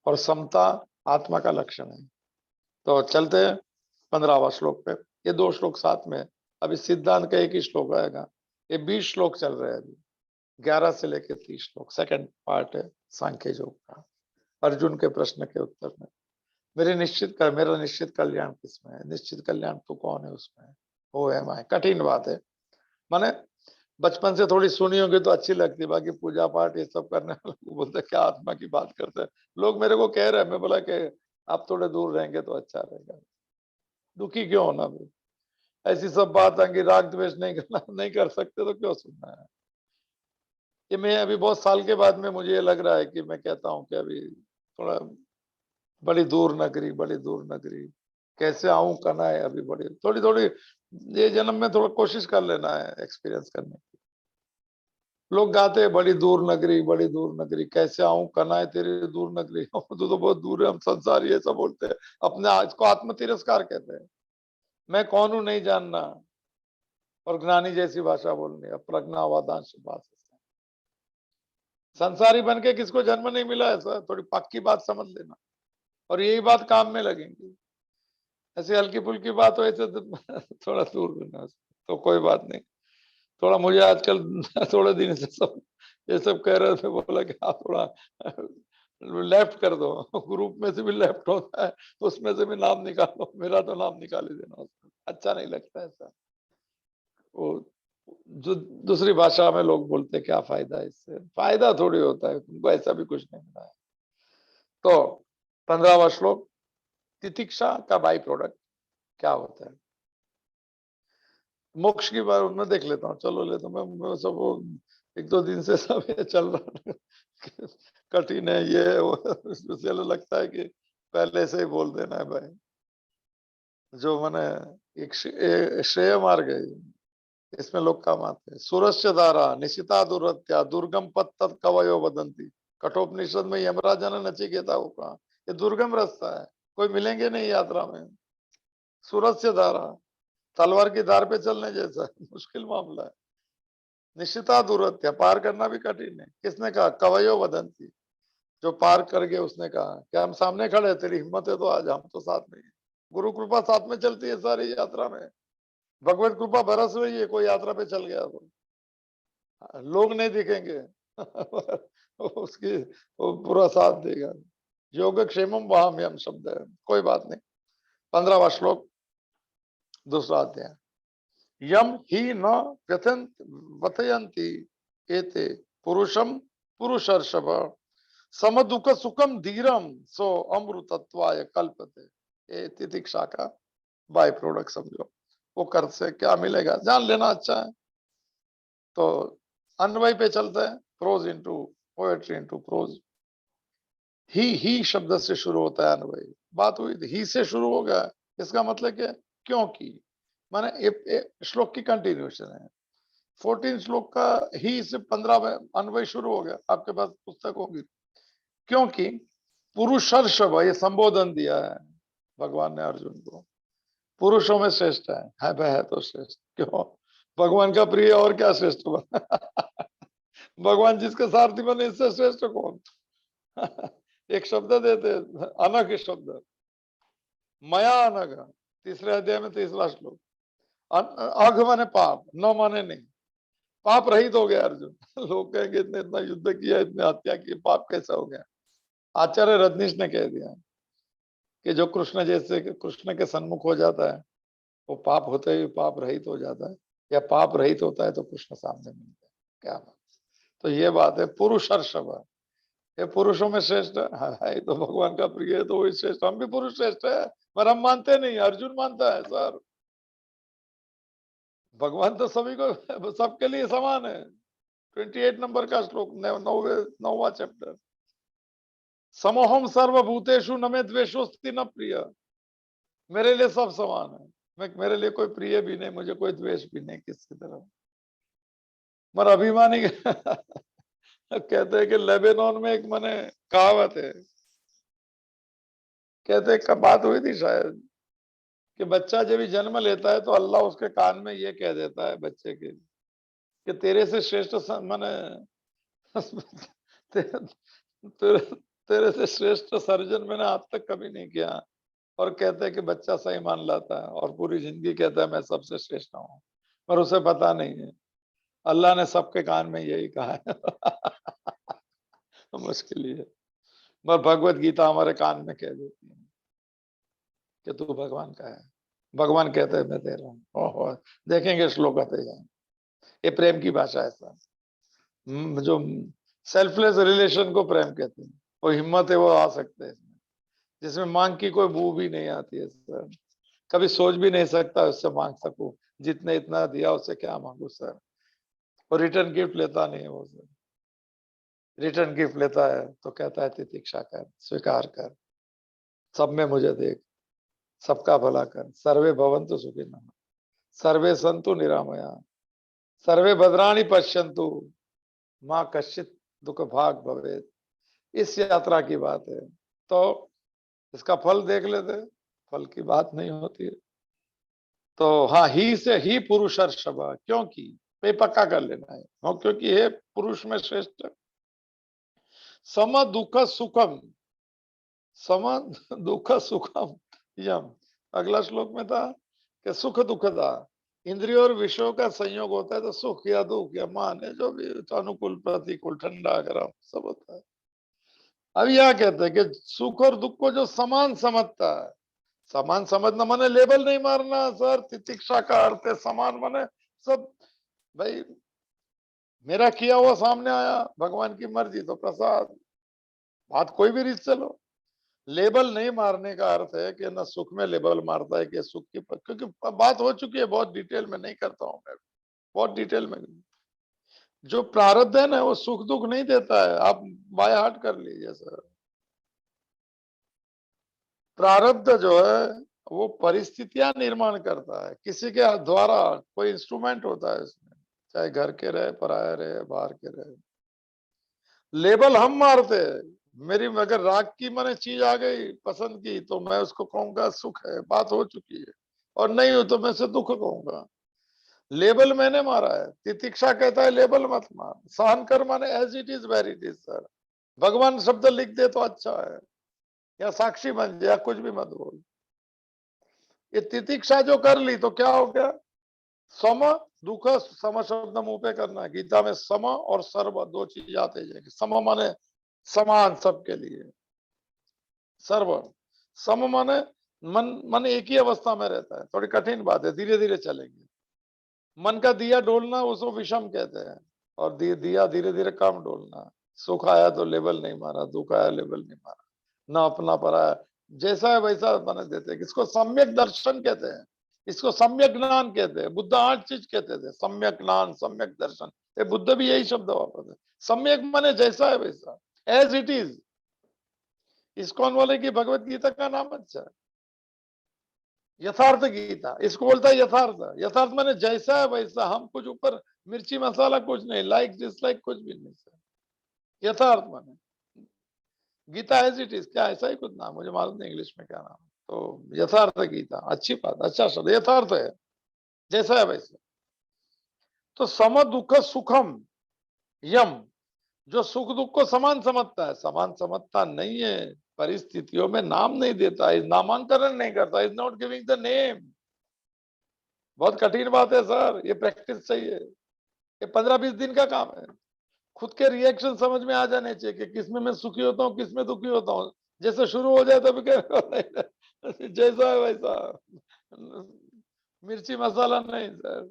और समता आत्मा का लक्षण है। तो चलते हैं 15वां श्लोक पे, ये 2 श्लोक साथ में, अभी सिद्धांत का एक ही श्लोक आएगा, ये 20 श्लोक चल रहे हैं अभी, 11 से लेकर 30 श्लोक, सेकंड पार्ट है सांख्य योग का, अर्जुन के प्रश्न के उत्तर में। मेरा निश्चित कल्याण किसमें है, निश्चित कल्याण तो कौन है उसमें, वो है मैं। कठिन बात है, माने बचपन से थोड़ी सुनी होगी तो अच्छी लगती है, बाकी पूजा पाठ ये सब करने वाले को बोलते क्या आत्मा की बात करते हैं। लोग मेरे को कह रहे हैं, मैं बोला कि आप थोड़े दूर रहेंगे तो अच्छा रहेगा, दुखी क्यों होना भाई, ऐसी सब बात आएंगी, राग द्वेष नहीं करना, नहीं कर सकते तो क्यों सुनना है। ये मैं अभी बहुत साल के बाद में मुझे ये लग रहा है कि मैं कहता हूँ कि अभी थोड़ा, बड़ी दूर नगरी कैसे आऊं कनाए, अभी बड़ी थोड़ी थोड़ी, ये जन्म में थोड़ा कोशिश कर लेना है एक्सपीरियंस करने की। लोग गाते हैं बड़ी दूर नगरी कैसे आऊं कनाए तेरी दूर नगरी तो बहुत दूर है, हम संसारी ऐसा बोलते हैं, अपने आज को आत्म तिरस्कार कहते हैं। मैं कौन हूं नहीं जानना, और ज्ञानी जैसी भाषा बोलनी, अप्रज्ञावादांश भाषा। संसारी बन के किसको जन्म नहीं मिला है सर, थोड़ी पक्की बात समझ लेना, और यही बात काम में लगेंगी। ऐसी हल्की फुल्की बात हो ऐसे तो थोड़ा दूर रहना, तो कोई बात नहीं। थोड़ा मुझे आजकल थोड़े दिन से सब ये सब कह रहे थे, बोला कि आप थोड़ा लेफ्ट कर दो, ग्रुप में से भी लेफ्ट होता है, उसमें से भी नाम निकालो, मेरा तो नाम निकाल ही देना उसमें। अच्छा नहीं लगता ऐसा। वो जो दूसरी भाषा में लोग बोलते क्या फायदा है इससे, फायदा थोड़ी होता है, तुमको ऐसा भी कुछ नहीं मिला है। तो 15वां श्लोक, तितिक्षा का बाई प्रोडक्ट क्या होता है। मोक्ष की बार मैं देख लेता हूँ, चलो लेता हूँ मैं सब वो, एक दो दिन से सब ये चल रहा है, कठिन है ये है, वो इसमें से लगता है कि पहले से ही बोल देना है भाई, जो मैंने एक श्रेय मार्ग है, इसमें लोग काम आते हैं। सूरस्य धारा निशिता दुरत्या दुर्गम पथ तत् कवयो वदंती, कठोपनिषद में यमराजा ने नचिकेता को कहा ये दुर्गम रास्ता है, कोई मिलेंगे नहीं यात्रा में। सूरस्य धारा, तलवार की धार पे चलने जैसा मुश्किल मामला है। निशिता दूरत्या, पार करना भी कठिन है। किसने कहा, कवयो वदंती, जो पार कर गए उसने कहा। क्या हम सामने खड़े हैं, तेरी हिम्मत है तो आज, हम तो साथ में हैं। गुरु कृपा साथ में चलती है सारी यात्रा में, भगवत कृपा बरस रही है, कोई यात्रा पे चल गया तो लोग नहीं दिखेंगे उसकी वो पूरा साथ देगा। योगक्षेमम वहाम्यम शब्द है, कोई बात नहीं। 15वां श्लोक, दूसरा अध्याय। यम ही न व्यथयन्ति एते पुरुषम पुरुषर्षभ, सम दुख सुखम धीरम सो अमृतत्वाय कल्पते। ये तितिक्षा का बाय प्रोडक्ट समझो, वो कर से क्या मिलेगा जान लेना अच्छा है। तो अन्वय पे चलते हैं, prose into poetry into prose. ही शब्द से शुरू होता है अन्वय, बात हुई ही से शुरू हो गया, इसका मतलब क्या, क्योंकि माने श्लोक की कंटिन्यूएशन है। 14 श्लोक का ही से 15 में अन्वय शुरू हो गया, आपके पास पुस्तक होगी। क्योंकि पुरुषर्षभ, ये संबोधन दिया है भगवान ने अर्जुन को, पुरुषों में श्रेष्ठ है भाई, है तो श्रेष्ठ। क्यों, भगवान का प्रिय और क्या श्रेष्ठ बना भगवान जिसके सारथी बने, इससे श्रेष्ठ कौन एक शब्द देते, अनग शब्द, मया अनग, तीसरे अध्याय में 30वां श्लोक। अघ माने पाप, न माने नहीं, पाप रहित हो गया अर्जुन लोग कहेंगे इतने इतना युद्ध किया, इतने हत्या की, पाप कैसा हो गया। आचार्य रजनीश ने कह दिया कि जो कृष्ण जैसे कृष्ण के सन्मुख हो जाता है, वो पाप होते ही पाप रहित हो जाता है, या पाप रहित होता है तो कृष्ण सामने मिलते हैं। क्या बात, तो ये बात है। पुरुषर्षभ, ये पुरुषों में श्रेष्ठ है, तो भगवान का प्रिय है तो वही श्रेष्ठ। हम भी पुरुष श्रेष्ठ है, पर हम मानते नहीं, अर्जुन मानता है सर। भगवान तो सभी को, सबके लिए समान है। 28 नंबर का श्लोक, 9वां चैप्टर। समोहम सर्वभूतेषु न मे द्वेषोस्ति न प्रिय, मेरे लिए सब समान है, मेरे लिए कोई प्रिय भी नहीं, मुझे कोई द्वेष भी नहीं किसी तरह। मगर अभिमानी कहते हैं कि लेबेनॉन में एक मने कहावत है, कहते हैं बात हुई थी शायद, कि बच्चा जब भी जन्म लेता है तो अल्लाह उसके कान में ये कह देता है बच्चे के, कि तेरे से श्रेष्ठ माने ते, तेरे, तेरे से श्रेष्ठ सर्जन मैंने आज तक कभी नहीं किया। और कहते हैं कि बच्चा सही मान लाता है और पूरी जिंदगी कहता है मैं सबसे श्रेष्ठ हूँ, पर उसे पता नहीं है अल्लाह ने सबके कान में यही कहा है तो मुश्किल ही है। पर भगवत गीता हमारे कान में कह देती है कि तू भगवान का है, भगवान कहते हैं मैं तेरा हूँ। ओहो, देखेंगे श्लोक आते जाए, ये प्रेम की भाषा है सर। जो सेल्फलेस रिलेशन को प्रेम कहते हैं, वो हिम्मत है वो आ सकते हैं इसमें, जिसमें मांग की कोई बू भी नहीं आती है सर। कभी सोच भी नहीं सकता उससे मांग सकूं, जितने इतना दिया उससे क्या मांगू सर। और रिटर्न गिफ्ट लेता नहीं है वो सर, रिटर्न गिफ्ट लेता है तो कहता है तितिक्षा कर, स्वीकार कर, सब में मुझे देख, सबका भला कर, सर्वे भवन्तु सुखिनः, सर्वे सन्तु निरामया, सर्वे भद्राणि पश्यन्तु, माँ कश्चित दुख भाग भवेत्। इस यात्रा की बात है। तो इसका फल देख लेते, फल की बात नहीं होती है। तो हाँ, ही से ही पुरुषर्षभ, क्योंकि ये पक्का कर लेना है, हाँ, क्योंकि ये पुरुष में श्रेष्ठ। सम दुख सुखम, सम दुख सुखम यम, अगला श्लोक में था कि सुख दुख था, इंद्रियों और विषयों का संयोग होता है तो सुख या दुख या मान है, जो भी तो अनुकूल प्रतिकूल ठंडा गरम सब होता है। अब यह कहते हैं कि सुख और दुख को जो समान समझता है, समान समझना माने लेबल नहीं मारना सर, तितिक्षा का अर्थ है समान माने सब। भाई मेरा किया हुआ सामने आया, भगवान की मर्जी तो प्रसाद, बात कोई भी रीत चलो। लेबल नहीं मारने का अर्थ है कि ना सुख में लेबल मारता है कि सुख की क्योंकि बात हो चुकी है, बहुत डिटेल में नहीं करता हूं मैं, बहुत डिटेल में। जो प्रारब्ध है ना वो सुख दुख नहीं देता है, आप बाय हार्ट कर लीजिए सर। प्रारब्ध जो है वो परिस्थितियां निर्माण करता है, किसी के द्वारा कोई इंस्ट्रूमेंट होता है इसमें, चाहे घर के रहे, पराये रहे, बाहर के रहे। लेबल हम मारते हैं। मेरी अगर राग की मैंने चीज आ गई पसंद की तो मैं उसको कहूंगा सुख है, बात हो चुकी है, और नहीं हो तो मैं उसे दुख कहूंगा। लेबल मैंने मारा है। तितिक्षा कहता है लेबल मत मार, सहन कर माने as it is very it is sir. भगवान शब्द लिख दे तो अच्छा है, या साक्षी बन जाए, कुछ भी मत बोल। ये तितिक्षा जो कर ली तो क्या हो गया, सम दुख, सम शब्द मुंह पे करना है। गीता में सम और सर्व दो चीज आते जाएंगे। सम माने समान सबके लिए, सर्व। सम माने मन, मन एक ही अवस्था में रहता है, थोड़ी कठिन बात है, धीरे धीरे चलेंगे। मन का दिया डोलना उसको विषम कहते हैं, और दिया धीरे धीरे कम डोलना। सुख आया तो लेबल नहीं मारा, दुख आया लेबल नहीं मारा, ना अपना पराया, जैसा है वैसा बने देते हैं। इसको सम्यक दर्शन कहते हैं, इसको सम्यक ज्ञान कहते हैं। बुद्ध 8 चीज कहते थे, सम्यक ज्ञान, सम्यक दर्शन। ये बुद्ध भी यही शब्द वापरते। सम्यक माने जैसा है वैसा, एज इट इज। इस्कॉन वाले की भगवत गीता का नाम अच्छा है, यथार्थ गीता, इसको बोलता है यथार्थ। यथार्थ माने जैसा है वैसा, हम कुछ ऊपर मिर्ची मसाला कुछ नहीं, लाइक डिसलाइक कुछ भी नहीं सर। यथार्थ माने गीता एज इट इज, क्या ऐसा ही कुछ नाम, मुझे मालूम नहीं इंग्लिश में क्या नाम। तो यथार्थ गीता अच्छी बात, अच्छा शब्द, यथार्थ है, जैसा है वैसे। तो सम दुख सुखम यम, जो सुख दुख को समान समझता है, समान समझता नहीं है, परिस्थितियों में नाम नहीं देता, इस नामांकन नहीं करता, is not giving the name. बहुत कठिन बात है सर, ये प्रैक्टिस चाहिए, ये 15-20 दिन का काम है। खुद के रिएक्शन समझ में आ जाने चाहिए कि किसमें मैं सुखी होता हूँ, किसमें दुखी होता हूँ। जैसे शुरू हो जाए तो जैसा है वैसा, मिर्ची मसाला नहीं सर।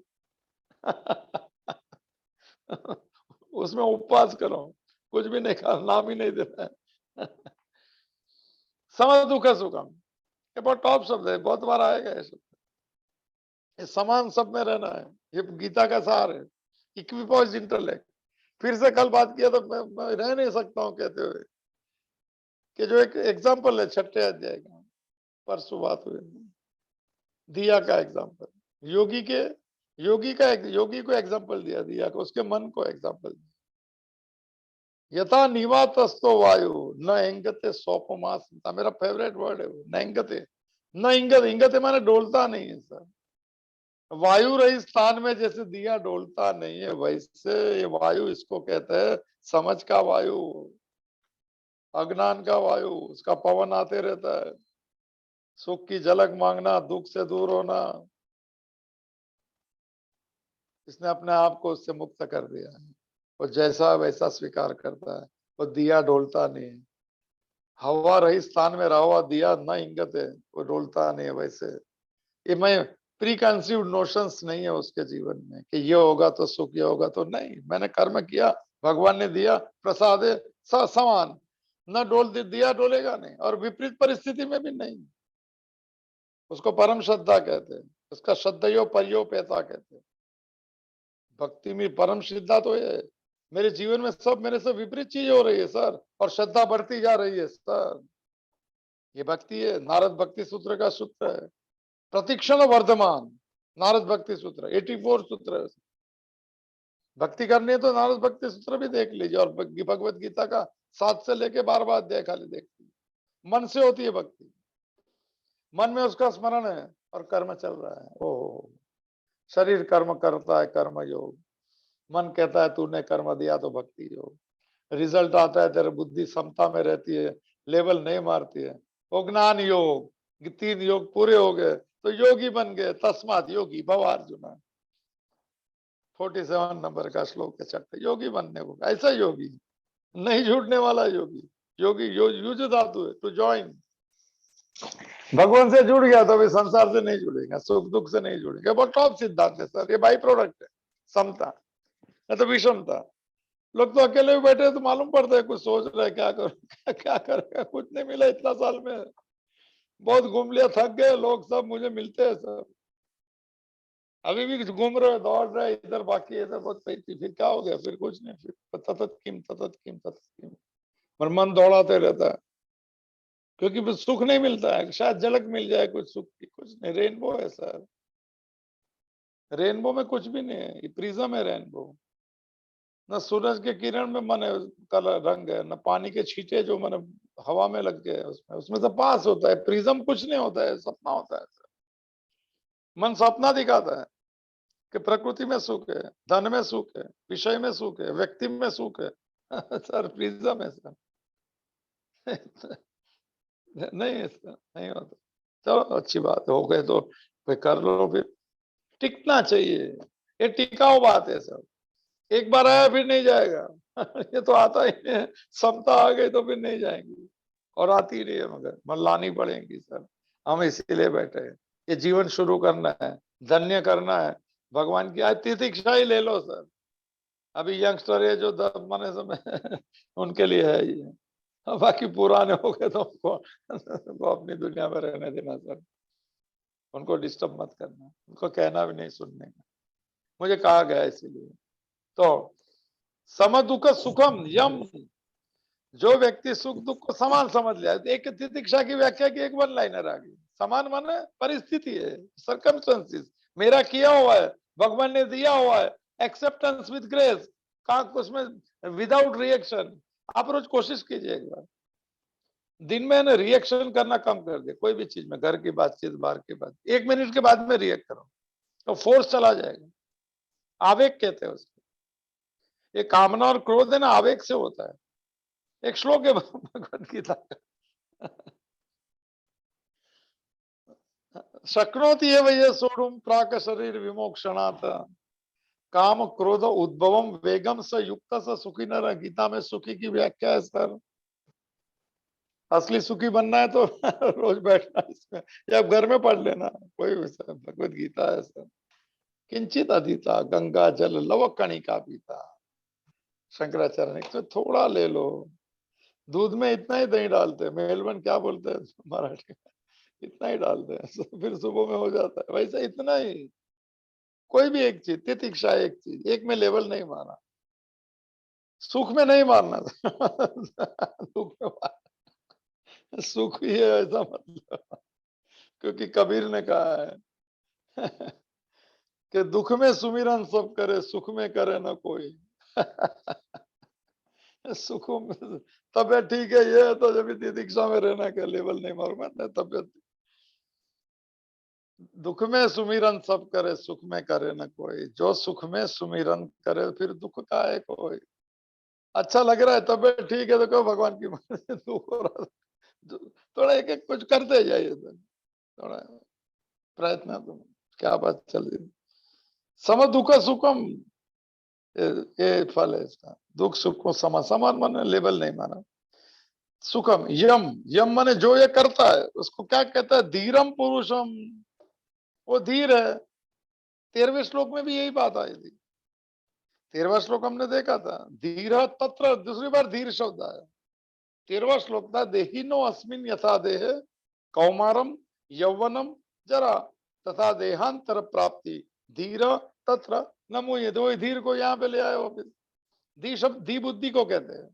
उसमें उपवास करो, कुछ भी नहीं खा, नाम ही नहीं देना है। सम दुख सुखम, ये बहुत टॉप शब्द है, बहुत बार आएगा ये शब्द। ये समान सब में रहना है, ये गीता का सार है। इक्विपोज इंटेलेक्ट, फिर से कल बात किया तो मैं रह नहीं सकता हूँ कहते हुए कि जो एक एग्जाम्पल है 6ठे अध्याय का, परसों बात हुई, दिया का एग्जाम्पल। योगी को एग्जाम्पल दिया, दिया को, उसके मन को एग्जाम्पल दिया। यथा निवातस्तो वायु न इंगते सोपमास, मेरा फेवरेट वर्ड है वो, न इंगते। न इंगत, इंगते माने डोलता नहीं है सर। वायु रही स्थान में जैसे दिया डोलता नहीं है, वैसे ये वायु इसको कहते हैं, समझ का वायु, अज्ञान का वायु, उसका पवन आते रहता है। सुख की झलक मांगना, दुख से दूर होना, इसने अपने आप को उससे मुक्त कर दिया है। वो जैसा वैसा स्वीकार करता है, वो दिया डोलता नहीं। हवा रही स्थान में रहा हुआ दिया न इंगत है, वो डोलता नहीं है वैसे। ये मैं प्री कंसीव्ड नोशंस नहीं है उसके जीवन में कि ये होगा तो सुख, ये होगा तो नहीं। मैंने कर्म किया, भगवान ने दिया, प्रसाद है, समान। न दिया डोलेगा नहीं, और विपरीत परिस्थिति में भी नहीं। उसको परम श्रद्धा कहते हैं, उसका श्रद्धयो पर्योपेता कहते हैं। भक्ति में परम श्रद्धा तो है, मेरे जीवन में सब मेरे से विपरीत चीज हो रही है सर, और श्रद्धा बढ़ती जा रही है सर। ये भक्ति है, नारद भक्ति सूत्र का सूत्र है, प्रतिक्षण वर्धमान। नारद भक्ति सूत्र 84 सूत्र है। भक्ति करनी है तो नारद भक्ति सूत्र भी देख लीजिए, और भगवत गीता का 7 से लेके 12 अध्याय खाली देख लीजिए। मन से होती है भक्ति, मन में उसका स्मरण है और कर्म चल रहा है। ओह, शरीर कर्म करता है, कर्म योग। मन कहता है तूने कर्म दिया तो भक्ति योग। रिजल्ट आता है, तेरे बुद्धि समता में रहती है, लेवल नहीं मारती है, वो ज्ञान योग। 3 योग पूरे हो गए, तो योगी बन गए। तस्मात योगी भव अर्जुन, 47 नंबर का श्लोक है छठे। योगी बनने को, ऐसा योगी नहीं झूठने वाला योगी। योगी युज धातु है, टू ज्वाइन। भगवान से जुड़ गया तो अभी संसार से नहीं जुड़ेगा, सुख दुख से नहीं जुड़ेगा। बहुत टॉप सिद्धांत है सर, ये बाई प्रोडक्ट है समता, नहीं तो विषमता। लोग तो अकेले भी बैठे तो मालूम पड़ता है, कुछ सोच रहे क्या कर क्या करेगा, कुछ नहीं मिला इतना साल में, बहुत घूम लिया, थक गए लोग सब, मुझे मिलते हैं सब, अभी भी घूम रहे दौड़ रहे इधर, बाकी इधर बहुत पैसी, फिर क्या हो गया, फिर कुछ नहीं, फिर सतत किम सतत किम सतत किम, पर मन दौड़ाते रहता है, क्योंकि फिर सुख नहीं मिलता है। शायद झलक मिल जाए कुछ सुख की, कुछ नहीं। रेनबो है सर, रेनबो में कुछ भी नहीं है, ये प्रिज्म है रेनबो। न सूरज के किरण में मन कलर रंग है, न पानी के छींटे जो मन हवा में लग गए उसमें, उसमें से पास होता है। प्रिज्म कुछ नहीं होता है, सपना होता है सर। मन सपना दिखाता है कि प्रकृति में सुख है, धन में सुख है, विषय में सुख है, व्यक्ति में सुख है। सर प्रिज्म है सर। नहीं है सर, नहीं होता। चलो अच्छी बात हो गए तो फिर कर लो, फिर टिकना चाहिए, ये टिकाऊ बात है सर। एक बार आया फिर नहीं जाएगा। ये तो आता ही नहीं है, समता आ गई तो फिर नहीं जाएंगी, और आती नहीं है, मगर मन लानी पड़ेगी सर। हम इसीलिए बैठे हैं, ये जीवन शुरू करना है, धन्य करना है। भगवान की आज तितिक्षा ही ले लो सर। अभी यंगस्टर है जो माने समय उनके लिए है ये, बाकी पुराने हो गए तो उनको अपनी दुनिया में रहने देना सर। उनको डिस्टर्ब मत करना, उनको कहना भी नहीं सुनने का, मुझे कहा गया इसीलिए। तो सम दुख सुखम यम, जो व्यक्ति सुख दुख को समान समझ लिया। एक तितिक्षा की व्याख्या की एक वन लाइनर आ गई। समान माने परिस्थिति है, सर्कमस्टेंसेस, मेरा किया हुआ है, भगवान ने दिया हुआ है, एक्सेप्टेंस विद ग्रेस, का उसमें विदाउट रिएक्शन। आप रोज कोशिश कीजिए एक बार, दिन में ना रिएक्शन करना कम कर दे, कोई भी चीज में, घर की बातचीत, बाहर की बात, 1 मिनट के बाद में रिएक्ट करो तो फोर्स चला जाएगा। आवेग कहते हैं उसको। ये कामना और क्रोध है ना, आवेग से होता है। एक श्लोक है भगवत गीता का, शक्नोति एव ये सोढुम प्राक शरीर विमोक्षणात् काम क्रोध उद्भवम वेगम स युक्त स सुखी नर। गीता में सुखी की व्याख्या है सर। असली सुखी बनना है तो रोज बैठना इसमें, या घर में पढ़ लेना कोई भी सर, भगवत गीता है सर। किंचित अधिता गंगा जल लव कणिका पीता, शंकराचार्य ने थोड़ा ले लो। दूध में इतना ही दही डालते हैं, मेलबन क्या बोलते हैं मराठी में, इतना ही डालते हैं, फिर सुबह में हो जाता है। वैसे इतना ही, कोई भी एक चीज, तितिक्षा एक चीज, एक में लेवल नहीं माना, सुख में नहीं मारना। दुख में मारना, सुख ही है ऐसा मतलब, क्योंकि कबीर ने कहा है कि दुख में सुमिरन सब करे, सुख में करे ना कोई। सुख में तबियत ठीक है, ये तो जब तितिक्षा में रहना का लेवल नहीं मालूम है, तबियत। दुख में सुमिरन सब करे, सुख में करे न कोई, जो सुख में सुमिरन करे फिर दुख का है कोई। अच्छा लग रहा है, तबियत ठीक है तो कहो भगवान की मर्जी, दुख हो रहा है थोड़ा एक एक कुछ करते जाइए सर, थोड़ा प्रयत्न। तुम क्या बात चल रही, सम दुख सुखम, ये फल है इसका। दुख सुख को समान माने लेवल नहीं माना। सुखम यम, यम माने जो ये करता है उसको क्या कहता है, धीरम पुरुषम, वो धीर है। 13वें श्लोक में भी यही बात आई थी। 13वां श्लोक हमने देखा था, धीर तत्र, दूसरी बार धीर शब्द आया। 13वां श्लोक था, देहिनो अस्मिन यथा देह कौमारम यौवनम जरा तथा देहांतर प्राप्ति धीर तत्र नमो। ये दो धीर को यहाँ पे ले आए वापिस। धी शब्द धी बुद्धि को कहते हैं,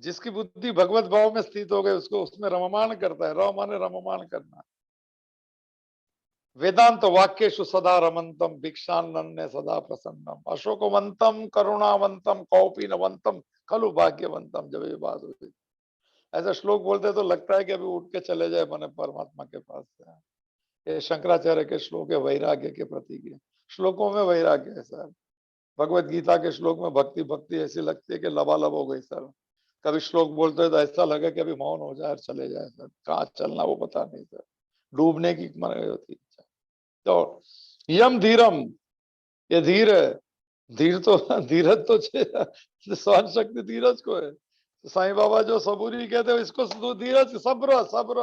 जिसकी बुद्धि भगवत भाव में स्थित हो गई उसको उसमें रममान करता है। र माने रममान करना। वेदांत वाक्येषु सदा रमंतम भिक्षान्नन्य सदा प्रसन्नम अशोकवंतम करुणावंतम कौपीनवंतम खलु भाग्यवंतम। जब ये बात हुई, ऐसा श्लोक बोलते तो लगता है कि अभी उठ के चले जाए मने परमात्मा के पास से। ये शंकराचार्य के श्लोक है, वैराग्य के प्रतीक है। श्लोकों में वैराग्य है सर। भगवत गीता के श्लोक में भक्ति भक्ति ऐसी लगती है कि लबालब हो गई सर। कभी श्लोक बोलते हैं तो ऐसा लगे कि अभी मौन हो जाए और चले जाए सर, कहाँ चलना वो पता नहीं सर। डूबने की मन होती इच्छा। तो यम धीरम, ये धीर है। धीर तो धीरज तो सहन शक्ति धीरज को है। तो साईं बाबा जो सबूरी कहते हैं इसको धीरज, सब्र, सब्र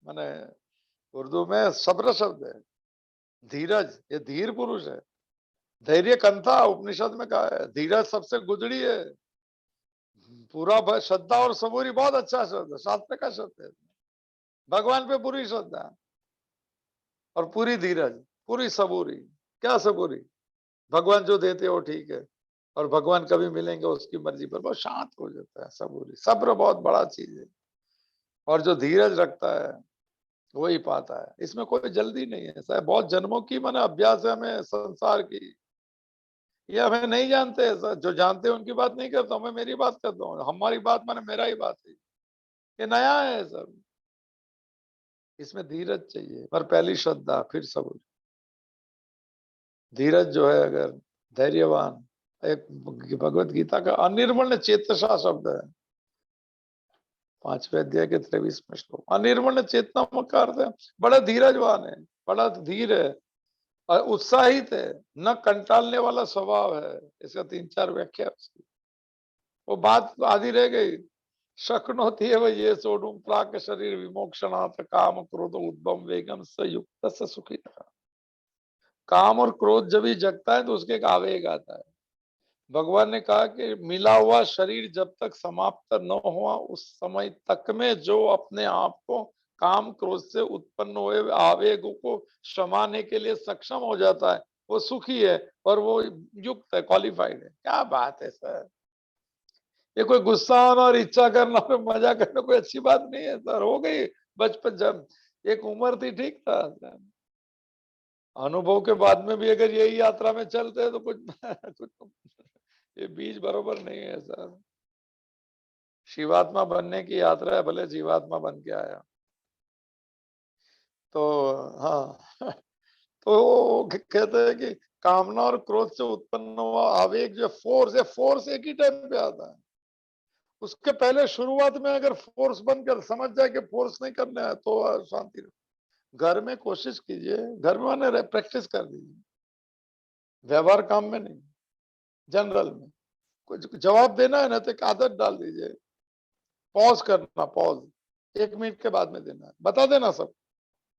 माने उर्दू में सब्र शब्द है। धीरज, ये धीर पुरुष है। धैर्य कंथा उपनिषद में कहा है। धीरज सबसे गुजड़ी है। पूरा श्रद्धा और सबूरी बहुत अच्छा शब्द है, शास्त्र का शब्द है। भगवान पे पूरी श्रद्धा और पूरी धीरज, पूरी सबूरी। क्या सबूरी? भगवान जो देते हो ठीक है, और भगवान कभी मिलेंगे उसकी मर्जी पर, बहुत शांत हो जाता है सबूरी। सब्र बहुत बड़ा चीज है, और जो धीरज रखता है वही पाता है। इसमें कोई जल्दी नहीं है। ऐसा बहुत जन्मों की मैंने अभ्यास है हमें संसार की, ये हमें नहीं जानते। ऐसा जो जानते हैं उनकी बात नहीं करता हूं मैं, मेरी बात करता हूँ। हमारी बात माने मेरा ही बात है, ये नया है सब। इसमें धीरज चाहिए, पर पहली श्रद्धा फिर सबूरी। धीरज जो है, अगर धैर्यवान, एक भगवत गीता का अनिर्मल चेतसा शब्द है, 5वें अध्याय के 23वें श्लोक। अनिर्मल चेतना का अर्थ है बड़ा धीरजवान है, बड़ा धीर है और उत्साहित है, न कंटालने वाला स्वभाव है। इसका 3-4 व्याख्या उसकी। वो बात आधी रह गई। शक्नोति है वह ये सोडुम प्राक शरीर विमोक्षणात् काम क्रोध उद्भम वेगम स युक्त स सुखी। काम और क्रोध जब ही जगता है तो उसके एक आवेग आता है। भगवान ने कहा कि मिला हुआ शरीर जब तक समाप्त न हुआ उस समय तक में जो अपने आप को काम क्रोध से उत्पन्न हुए आवेगों को शमाने के लिए सक्षम हो जाता है, वो सुखी है और वो युक्त है, क्वालिफाइड है। क्या बात है सर! ये कोई गुस्सा होना और इच्छा करना और मजा करना कोई अच्छी बात नहीं है सर। हो गई बचपन, जब एक उम्र थी ठीक था। अनुभव के बाद में भी अगर यही यात्रा में चलते हैं तो कुछ कुछ ये बीज बरोबर नहीं है सर। शिवात्मा बनने की यात्रा है, भले जीवात्मा बन के आया तो। हाँ तो कहते हैं कि कामना और क्रोध से उत्पन्न हुआ आवेग जो फोर्स है, फोर्स एक ही टाइम पे आता है। उसके पहले शुरुआत में अगर फोर्स बनकर समझ जाए कि फोर्स नहीं करना है तो शांति रहे। घर में कोशिश कीजिए, घर में मैंने प्रैक्टिस कर दीजिए, व्यवहार काम में नहीं, जनरल में कुछ जवाब देना है ना तो एक आदत डाल दीजिए, पॉज करना, पॉज 1 मिनट के बाद में देना है, बता देना सब।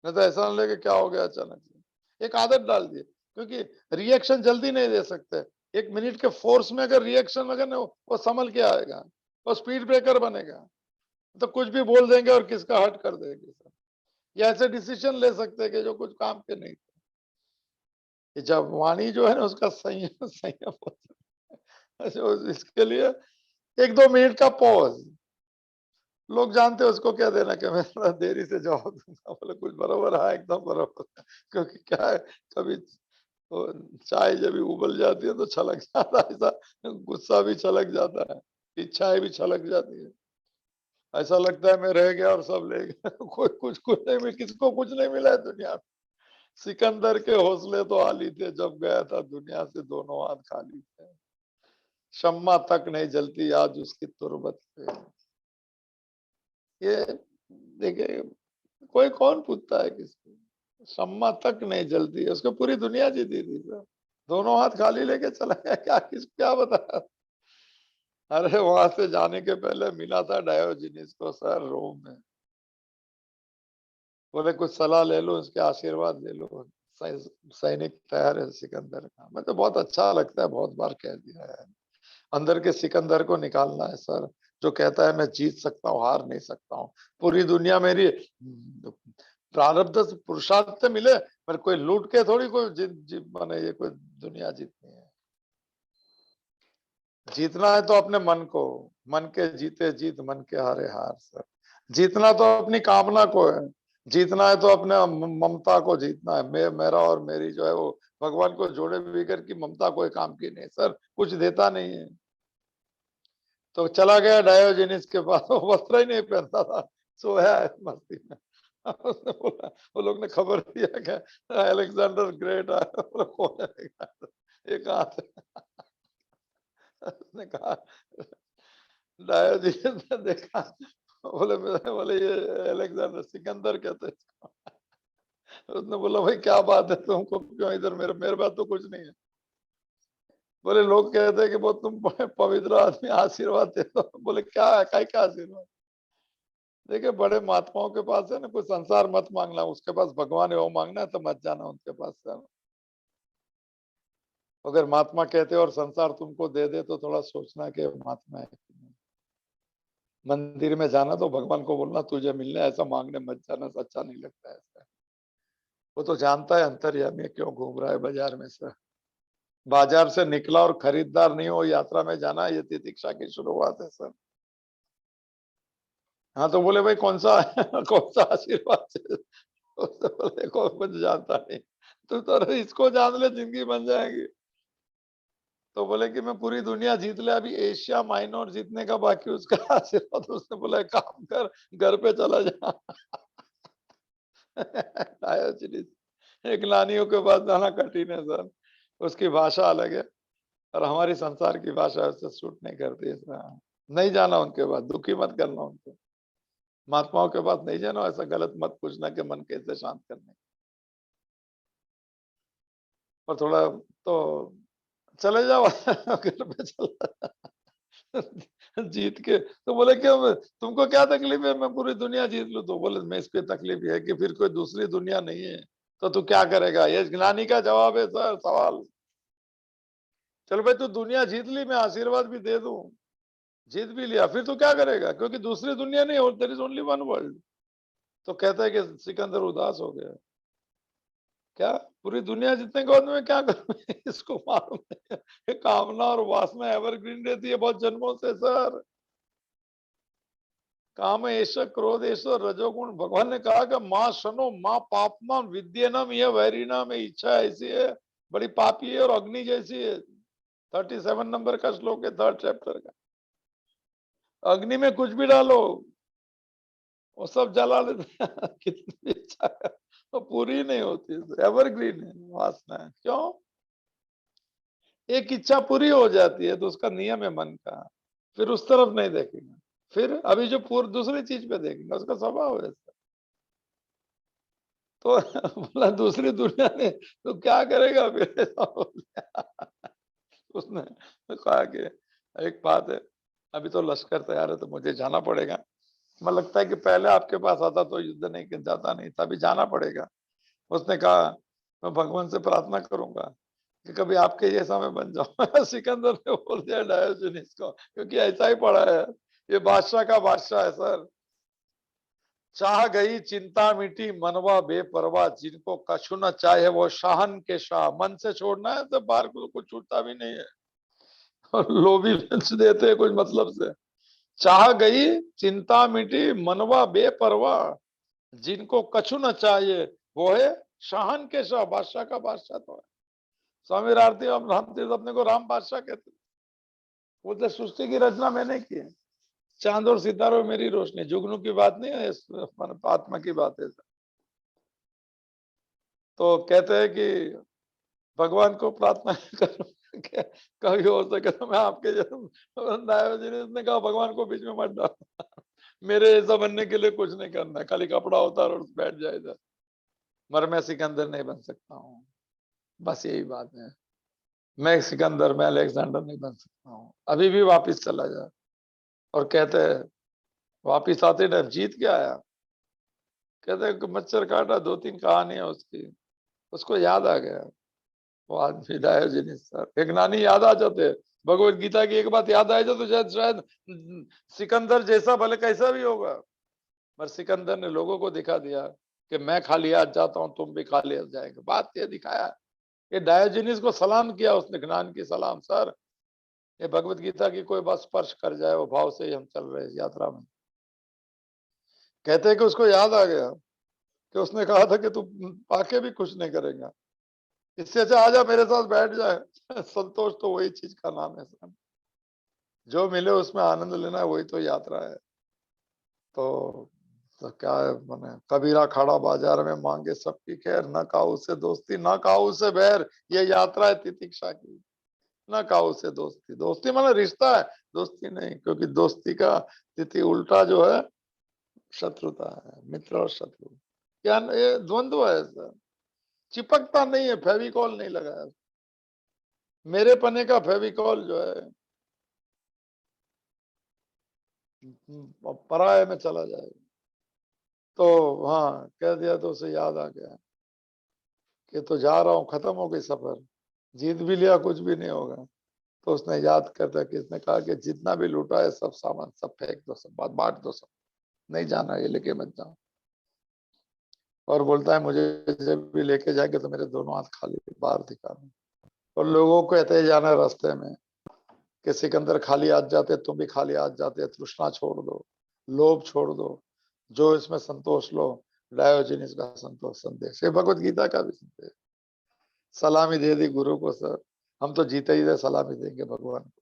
नहीं तो ऐसा ना लगे क्या हो गया अचानक से। एक आदत डाल दिए, क्योंकि रिएक्शन जल्दी नहीं दे सकते। 1 मिनट के फोर्स में अगर रिएक्शन अगर ना वो संभल के आएगा, वो स्पीड ब्रेकर बनेगा। तो कुछ भी बोल देंगे और किसका हट कर देंगे सर। या ऐसे डिसीजन ले सकते हैं कि जो कुछ काम के नहीं थे। जब वाणी जो है ना उसका संयम संयम इसके लिए 1-2 मिनट का पॉज। लोग जानते हैं उसको क्या देना, कि मैं थोड़ा देरी से जवाब दूंगा, बोले कुछ बराबर है, एकदम बराबर। क्योंकि क्या है, कभी तो चाय जब भी उबल जाती है तो छलक जाता है, ऐसा गुस्सा भी छलक जाता है, इच्छाएं भी छलक जाती है। ऐसा लगता है मैं रह गया और सब ले गया। कोई कुछ कुछ नहीं मिला, किसको कुछ नहीं मिला है दुनिया में। सिकंदर के हौसले तो आली थे, जब गया था दुनिया से दोनों हाथ खाली थे। शम्मा तक नहीं जलती आज उसकी तुरबत पे। ये देखिए, कोई कौन पूछता है किसको। शम्मा तक नहीं जलती है, उसको पूरी दुनिया जीती थी सर। दोनों हाथ खाली लेके चला गया, क्या किस क्या बता। अरे वहां से जाने के पहले मिला था डायोजिनिस को सर रोम में। बोले कुछ सलाह ले लो, उसके आशीर्वाद ले लो। सैनिक तैयार है सिकंदर का। मैं तो बहुत अच्छा लगता है, बहुत बार कह दिया है। अंदर के सिकंदर को निकालना है सर, जो कहता है मैं जीत सकता हूँ, हार नहीं सकता हूँ। पूरी दुनिया मेरी प्रारब्ध से पुरुषार्थ से मिले, पर कोई लूट के थोड़ी कोई जीत माने ये कोई दुनिया जीतनी है। जीतना है तो अपने मन को, मन के जीते जीत, मन के हारे हार सर। जीतना तो अपनी कामना को है, जीतना है तो अपने ममता को जीतना है। मेरा और मेरी जो है वो भगवान को जोड़े बगैर की ममता कोई काम की नहीं सर, कुछ देता नहीं है। तो चला गया डायोजेनिस के पास, वो वस्त्र ही नहीं पहनता था, सोया है मस्ती में। उसने बोला, वो लोग ने खबर दिया क्या अलेक्जेंडर ग्रेट आया, बोला कौन है, एक हाथ। उसने कहा, डायोजेनिस ने देखा बोले ये अलेक्जेंडर सिकंदर कहते हैं इसको। उसने बोला भाई क्या बात है, तुमको क्यों इधर, मेरे मेरे पास तो कुछ नहीं है। बोले लोग कहते हैं कि बहुत तुम पवित्र आदमी, आशीर्वाद दे दो। बोले क्या है, क्या आशीर्वाद। देखिए बड़े महात्माओं के पास है ना, कोई संसार मत मांगना, उसके पास भगवान है वो मांगना है तो मत जाना उनके पास से। अगर महात्मा कहते और संसार तुमको दे दे तो थोड़ा सोचना कि महात्मा है कि नहीं। मंदिर में जाना तो भगवान को बोलना तुझे मिलने, ऐसा मांगने मत जाना, अच्छा नहीं लगता है ऐसा। वो तो जानता है अंतर्यामी क्यों घूम रहा है बाजार में से। बाजार से निकला और खरीदार नहीं हो, यात्रा में जाना, ये तितिक्षा की शुरुआत है सर। हाँ तो बोले भाई कौन सा कौन सा आशीर्वाद से। उसने बोले कोई कुछ जानता नहीं, तू तो इसको जान ले जिंदगी बन जाएगी। तो बोले कि मैं पूरी दुनिया जीत ले, अभी एशिया माइनर जीतने का बाकी उसका आशीर्वाद। उसने बोला एक काम कर, घर पे चला जा। एक नानियों के पास जाना कठिन है सर, उसकी भाषा अलग है और हमारी संसार की भाषा उससे सूट नहीं करती है सर। नहीं जाना उनके पास, दुखी मत करना उनको। महात्माओं के पास नहीं जाना, ऐसा गलत मत पूछना कि मन कैसे शांत करने। और थोड़ा तो चले जाओ घर पे चला जीत के। तो बोले क्यों, तुमको क्या तकलीफ है, मैं पूरी दुनिया जीत लूं। तो बोले मैं, इस पे तकलीफ है कि फिर कोई दूसरी दुनिया नहीं है तो तू क्या करेगा। ये ज्ञानी का जवाब है सर सवाल। चल भाई तू दुनिया जीत ली, मैं आशीर्वाद भी दे दूं, जीत भी लिया, फिर तू क्या करेगा, क्योंकि दूसरी दुनिया नहीं, और there is only one world. तो कहता है कि सिकंदर उदास हो गया। क्या पूरी दुनिया जीतने के बाद में क्या करूं इसको मालूम है कि कामना और वासना एवरग्रीन रहती है बहुत जन्मों से सर। काम ऐश क्रोध ऐश रजोगुण, भगवान ने कहा कि माँ शनो माँ पापमा विद्यनम, यह वैरिनाम, इच्छा ऐसी है बड़ी पापी है और अग्नि जैसी है। 37 नंबर का श्लोक है 3rd चैप्टर का। अग्नि में कुछ भी डालो वो सब जला देते हैं। कितनी भी इच्छा है वो पूरी नहीं होती, एवरग्रीन है वासना है। क्यों, एक इच्छा पूरी हो जाती है तो उसका नियम है मन का, फिर उस तरफ नहीं देखेंगे, फिर अभी जो पूर्व दूसरी चीज पे देखेंगे, उसका स्वभाव है। तो बोला दूसरी दुनिया ने तो क्या करेगा फिर। उसने कहा कि एक बात है, अभी तो लश्कर तैयार है तो मुझे जाना पड़ेगा। मैं लगता है कि पहले आपके पास आता तो युद्ध नहीं जाता नहीं था, अभी जाना पड़ेगा। उसने कहा मैं भगवान से प्रार्थना करूंगा कि कभी आपके जैसा मैं बन जाऊं। सिकंदर ने बोल दिया डायोजनीस को, क्योंकि ऐसा ही पड़ा है, ये बादशाह का बादशाह है सर। चाह गई चिंता मिटी मनवा बेपरवाह, जिनको कछु न चाहे वो शाहन के शाह। मन से छोड़ना है तो बाहर को कुछ छूटता भी नहीं है, और लोभी बेच देते हैं कुछ मतलब से। चाह गई चिंता मिटी मनवा बेपरवाह, जिनको कछु न चाहिए वो है शाहन के शाह, बादशाह का बादशाह तो है। स्वामी राम तीर्थ अपने को राम बादशाह कहते, बोलते सृष्टि की रचना मैंने की है, चांद और सितारों मेरी रोशनी, जुगनू की बात नहीं है, आत्मा की बात है। तो कहते हैं कि भगवान को प्रार्थना करो कि कभी हो सके तो मैं आपके जैसा। ने कहा भगवान को बीच में मत डाल, मेरे ऐसा बनने के लिए कुछ नहीं करना है, खाली कपड़ा उतार और बैठ जाए इधर, मगर मैं सिकंदर नहीं बन सकता हूँ। बस यही बात है, मैं सिकंदर, मैं अलेक्जेंडर नहीं बन सकता हूँ। अभी भी वापिस चला जा। और कहते हैं वापिस आते टाइम जीत के आया, कहते हैं मच्छर काटा, 2-3 कहानियां उसकी, उसको याद आ गया। वो आदमी डायोजनीस सर, एक नानी याद आ जाते, भगवत गीता की एक बात याद आ जाए तो शायद शायद सिकंदर जैसा भले कैसा भी होगा, पर सिकंदर ने लोगों को दिखा दिया कि मैं खाली हाथ जाता हूं, तुम भी खाली हाथ जाएंगे। बात ये दिखाया, ये डायोजनीस को सलाम किया उसने, ज्ञान की सलाम सर। ये भगवत गीता की कोई बात स्पर्श कर जाए, वो भाव से ही हम चल रहे हैं यात्रा में। कहते हैं कि उसको याद आ गया कि उसने कहा था कि तू पाके भी कुछ नहीं करेगा, इससे अच्छा आजा मेरे साथ बैठ जाए। संतोष तो वही चीज का नाम है सर, जो मिले उसमें आनंद लेना है, वही तो यात्रा है। तो, तो क्या है मैंने, कबीरा खड़ा बाजार में मांगे सबकी खैर, न काऊ से दोस्ती न काऊ से बैर, ये यात्रा है तितिक्षा की। न काऊ से दोस्ती, दोस्ती माने रिश्ता है, दोस्ती नहीं, क्योंकि दोस्ती का तिथि उल्टा जो है शत्रुता है, मित्र और शत्रु। क्या ये द्वंद्व है सर, चिपकता नहीं है, फेविकॉल नहीं लगाया। मेरे पने का फेविकॉल जो है पराये में चला जाएगा। तो हाँ, कह दिया तो उसे याद आ गया कि तो जा रहा हूँ, खत्म हो गई सफर, जीत भी लिया, कुछ भी नहीं होगा। तो उसने याद करता कि इसने कहा कि जितना भी लूटा है सब सामान सब फेंक दो, सब बात बांट दो, सब नहीं जाना, ये लेके मत जाओ। और बोलता है मुझे जब भी लेके जाएंगे तो मेरे दोनों हाथ खाली बाहर दिखाना। और लोगों को कहते जाना रास्ते में कि सिकंदर खाली हाथ जाते, तुम भी खाली हाथ जाते, तृष्णा छोड़ दो, लोभ छोड़ दो, जो इसमें संतोष लो, डायोजनीस का संतोष संदेश, ये भगवत गीता का भी संदेश। सलामी दे दी गुरु को सर, हम तो जीते ही दे सलामी देंगे भगवान को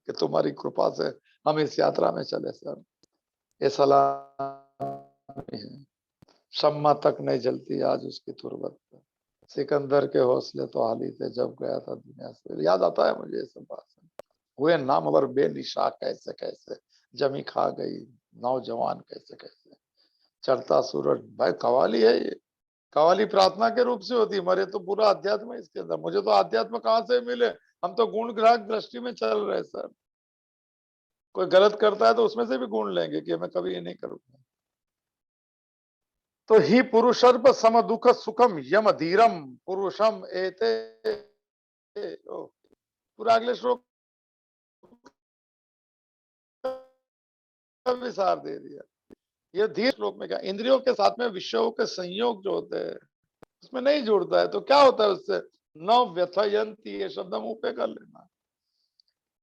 कि तुम्हारी कृपा से हम इस यात्रा में चले सर। ये सलामी है। शम्मा तक नहीं जलती आज उसकी तुरबत पे, सिकंदर के हौसले तो हाली थे जब गया था दुनिया से। याद आता है मुझे ये सब बात। हुए नामवर बेनिशा कैसे कैसे, जमी खा गई नौजवान कैसे कैसे, चढ़ता सूरज। भाई कवाली है ये, कवाली प्रार्थना के रूप से होती है, मरे तो पूरा अध्यात्म है इसके अंदर। मुझे तो अध्यात्म कहाँ से मिले, हम तो गुण ग्राहक दृष्टि में चल रहे सर। कोई गलत करता है तो उसमें से भी गुण लेंगे कि मैं कभी ये नहीं करूंगा। तो ही पुरुषर्प सम दुख सुखम यम धीरम पुरुषम एते। पूरा अगले श्लोक का विसार दे दिया। ये धीर श्लोक में क्या, इंद्रियों के साथ में विषयों के संयोग जो होते हैं उसमें नहीं जुड़ता है तो क्या होता है उससे, न व्यथयंती, ये शब्द मुंह पे कर लेना,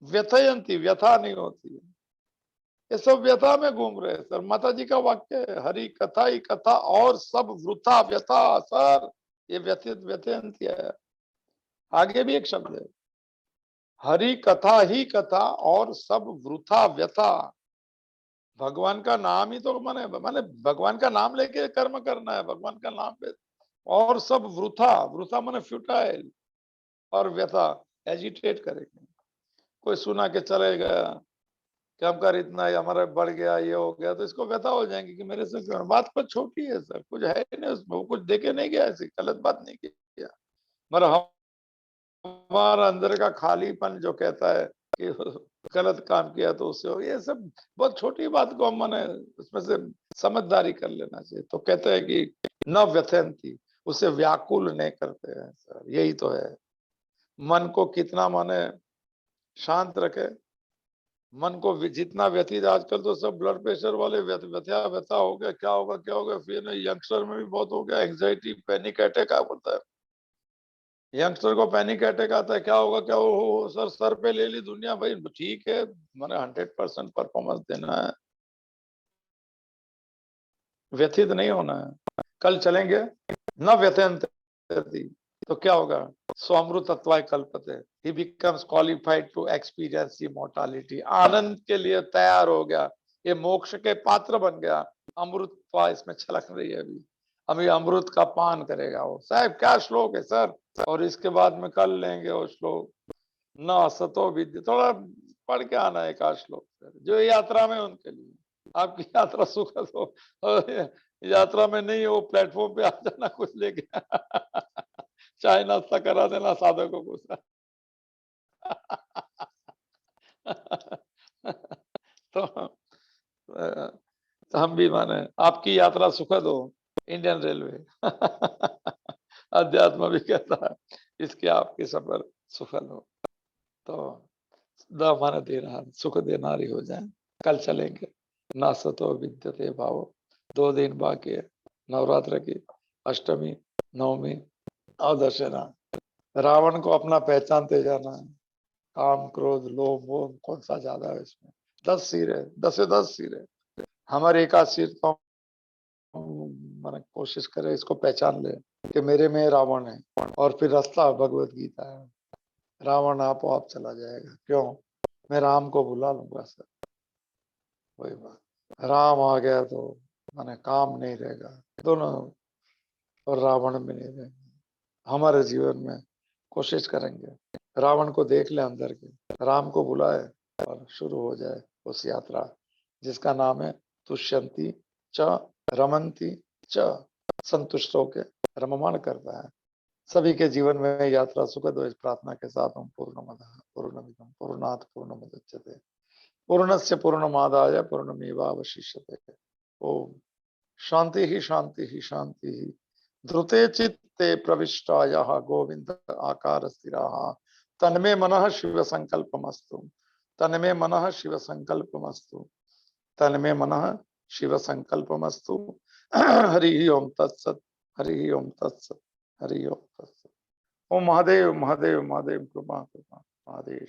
व्यथयंती, व्यथा नहीं होती है। ये सब व्यथा में घूम रहे हैं सर। माता जी का वाक्य है, हरि कथा ही कथा और सब वृथा व्यथा सर। ये व्यथित व्यथयंती है। आगे भी एक शब्द है, हरि कथा ही कथा और सब वृथा व्यथा। भगवान का नाम ही तो माने माने भगवान का नाम लेके कर्म करना है, भगवान का नाम पे। और सब वृथा, वृथा माने फ्यूटाइल, और व्यथा एजिटेट करेंगे। कोई सुना के चले गया कि हम कर इतना ही हमारा बढ़ गया, ये हो गया, तो इसको व्यथा हो जाएंगे कि मेरे से क्यों। बात कुछ छोटी है सर, कुछ है नहीं उसमें, वो कुछ देके नहीं गया, ऐसी गलत बात नहीं किया। मगर हमारा अंदर का खालीपन जो कहता है कि गलत काम किया तो उससे हो, ये सब बहुत छोटी बात को हम माने उसमें से समझदारी कर लेना चाहिए। तो कहते हैं कि न व्यथयंती, उसे व्याकुल नहीं करते हैं सर, यही तो है। मन को कितना माने शांत रखे, मन को जितना व्यथित, आजकल तो सब ब्लड प्रेशर वाले व्यथा व्यथा हो गया, क्या होगा क्या होगा, फिर यंगस्टर में भी बहुत हो गया, एंग्जाइटी पैनिक अटैक आ बोलता है। यंगस्टर को पैनिक अटैक आता है, क्या होगा क्या हो सर, सर पे ले ली दुनिया। भाई ठीक है, मैंने 100% परफॉर्मेंस देना है, व्यथित नहीं होना है। कल चलेंगे न व्यथयंत, तो क्या होगा, स्वामृतत्वाय कल्पते, he becomes qualified to experience immortality. आनंद के लिए तैयार हो गया, ये मोक्ष के पात्र बन गया। अमृतत्वा इसमें छलक रही है अभी, अभी अमृत का पान करेगा वो। साहब क्या श्लोक है सर। और इसके बाद में कल लेंगे वो श्लोक, न असतो विद्य, थोड़ा पढ़ के आना है एक आध श्लोक सर, जो यात्रा में उनके लिए। आपकी यात्रा सुखद हो, और यात्रा में नहीं हो प्लेटफॉर्म पे आ जाना कुछ लेके चाय नाश्ता करा देना साधकों को सर। तो हम भी माने आपकी यात्रा सुखद हो, इंडियन रेलवे अध्यात्म भी कहता है इसके आपके सफर सुखद हो। तो द माने देना, सुख देनारी हो जाए। कल चलेंगे, ना सतो विद्यते भाव। 2 दिन बाकी है नवरात्र की, अष्टमी, नवमी और दशहरा। रावण को अपना पहचानते जाना है, काम क्रोध लोभ मोह कौन सा ज्यादा है इसमें। 10 सिर है, 10 सिर है, हमारे एक आध सिर तो मैंने कोशिश करे इसको पहचान ले कि मेरे में रावण है, और फिर रास्ता भगवत गीता है। रावण आपो आप चला जाएगा, क्यों, मैं राम को बुला लूंगा सर। वही बात, राम आ गया तो माने काम नहीं रहेगा, दोनों, और रावण भी नहीं रहेगा। हमारे जीवन में कोशिश करेंगे रावण को देख ले अंदर के, राम को बुलाए और शुरू हो जाए उस यात्रा जिसका नाम है तुष्यंती च रमंती च, संतुष्ट होकर रममाण करता है। सभी के जीवन में यात्रा सुखद हो, इस प्रार्थना के साथ हम पूर्णमदः पूर्णमिदं पूर्णात् पूर्णमुदच्यते पूर्णस्य पूर्णमादाय पूर्णमेवावशिष्यते। ओम शांति ही शांति ही शांति ही। ध्रुते चित्ते प्रविष्टायाः गोविंद आकार स्थिराः तन्मे मनः शिव संकल्पमस्तु, तन्मे मनः शिव संकल्पमस्तु, तन्मे मनः शिव संकल्पमस्तु। हरि ओम तत्सत, हरि ओम तत्सत, हरि ओम तत्सत। ओम महादेव महादेव महादेव कृपा कृपा महादेव।